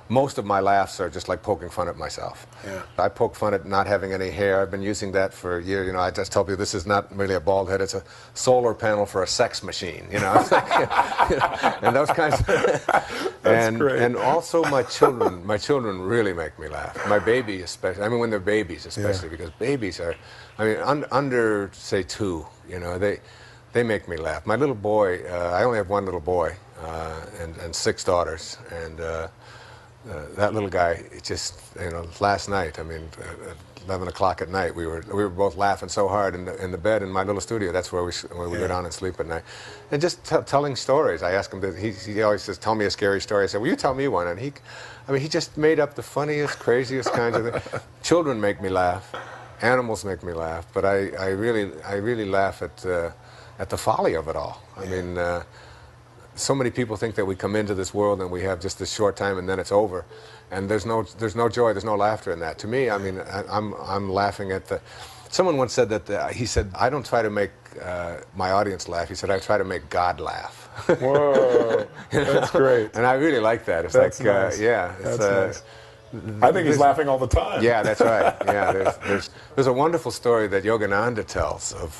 most of my laughs are just like poking fun at myself. Yeah. I poke fun at not having any hair. I've been using that for a year. You know, I just tell people this is not really a bald head. It's a solar panel for a sex machine. You know, it's like, and those kinds. That's great. And also my children really make me laugh. My baby especially. I mean, when they're babies especially, because babies are, I mean, under say 2. You know, they make me laugh. My little boy. I only have one little boy and 6 daughters, and. That little guy, it just, you know, last night, I mean, at 11 o'clock at night, we were both laughing so hard in the bed in my little studio. That's where we go down and sleep at night. And just telling stories. I ask him, he always says, tell me a scary story. I said, well, you tell me one. And he just made up the funniest, craziest kinds of things. Children make me laugh. Animals make me laugh. But I really laugh at the folly of it all. I mean, so many people think that we come into this world and we have just this short time and then it's over, and there's no joy, there's no laughter in that. To me, I mean, I'm laughing at the. Someone once said that he said, I don't try to make my audience laugh. He said, I try to make God laugh. Whoa, that's great. And I really like that. It's that's like, nice. Yeah, it's, that's nice. I think he's laughing all the time. Yeah, that's right. Yeah, there's a wonderful story that Yogananda tells of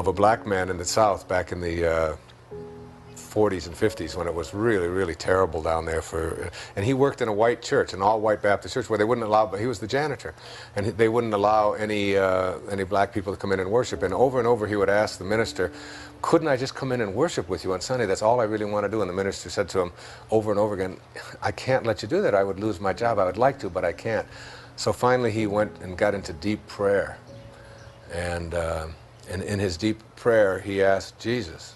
a black man in the South back in the 40s and 50s when it was really, really terrible down there and he worked in a white church, an all-white Baptist church, where they wouldn't allow, but he was the janitor, and they wouldn't allow any black people to come in and worship, and over he would ask the minister, couldn't I just come in and worship with you on Sunday? That's all I really want to do. And the minister said to him over and over again, I can't let you do that. I would lose my job. I would like to, but I can't. So finally he went and got into deep prayer, and in his deep prayer he asked Jesus,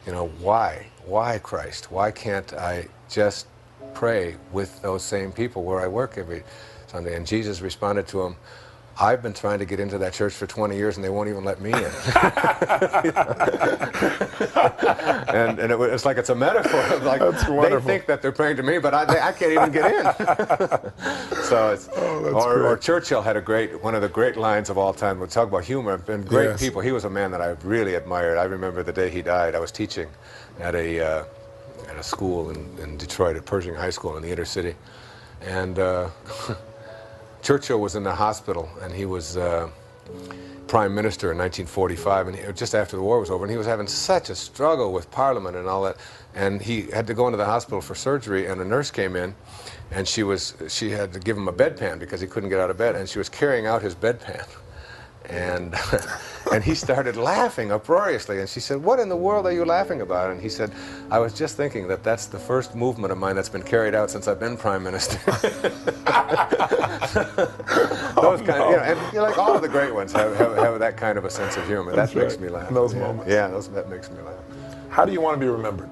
you know, why Christ? Why can't I just pray with those same people where I work every Sunday? And Jesus responded to him, I've been trying to get into that church for 20 years and they won't even let me in. and it's like it's a metaphor. Like, they think that they're praying to me, but I can't even get in. So it's, or Churchill had one of the great lines of all time. We'll talk about humor and great people. He was a man that I really admired. I remember the day he died. I was teaching at a school in Detroit, at Pershing High School in the inner city, and Churchill was in the hospital, and he was prime minister in 1945, and just after the war was over, and he was having such a struggle with Parliament and all that, and he had to go into the hospital for surgery, and a nurse came in, and she had to give him a bedpan because he couldn't get out of bed, and she was carrying out his bedpan. And and he started laughing uproariously, and she said, what in the world are you laughing about? And he said, I was just thinking that that's the first movement of mine that's been carried out since I've been prime minister. Those kind of, you know, and you know, like all of the great ones have that kind of a sense of humor. That makes me laugh. In those moments. Yeah, that makes me laugh. How do you want to be remembered?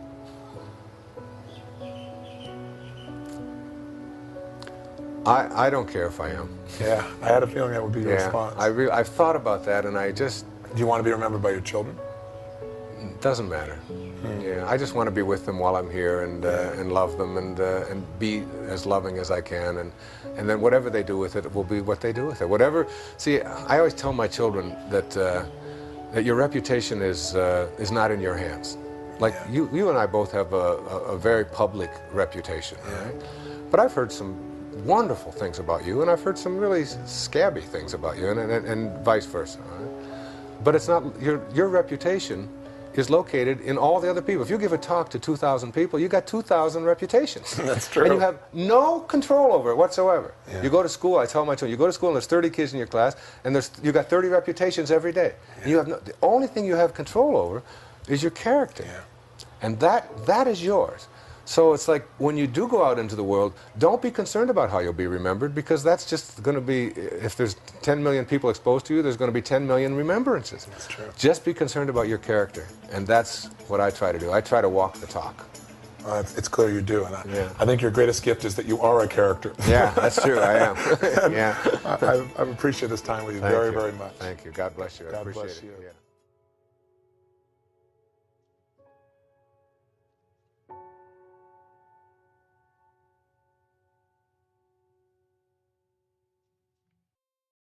I don't care if I am. Yeah, I had a feeling that would be your response. I've thought about that, and I just... Do you want to be remembered by your children? It doesn't matter. Yeah, I just want to be with them while I'm here and love them and be as loving as I can, and then whatever they do with it will be what they do with it. Whatever. See, I always tell my children that that your reputation is not in your hands. Like you and I both have a very public reputation, right? But I've heard some wonderful things about you, and I've heard some really scabby things about you, and vice versa. Right? But it's not your reputation is located in all the other people. If you give a talk to 2,000 people, you got 2,000 reputations. That's true. And you have no control over it whatsoever. Yeah. You go to school, I tell my children, you go to school and there's 30 kids in your class, and you got 30 reputations every day. Yeah. You have the only thing you have control over is your character. Yeah. And that is yours. So it's like when you do go out into the world, don't be concerned about how you'll be remembered, because that's just going to be, if there's 10 million people exposed to you, there's going to be 10 million remembrances. That's true. Just be concerned about your character, and that's what I try to do. I try to walk the talk. It's clear you do, and I think your greatest gift is that you are a character. Yeah, that's true, I am. Yeah. I've appreciated this time with you very much. Thank you. God bless you. I God appreciate bless it. you. Yeah.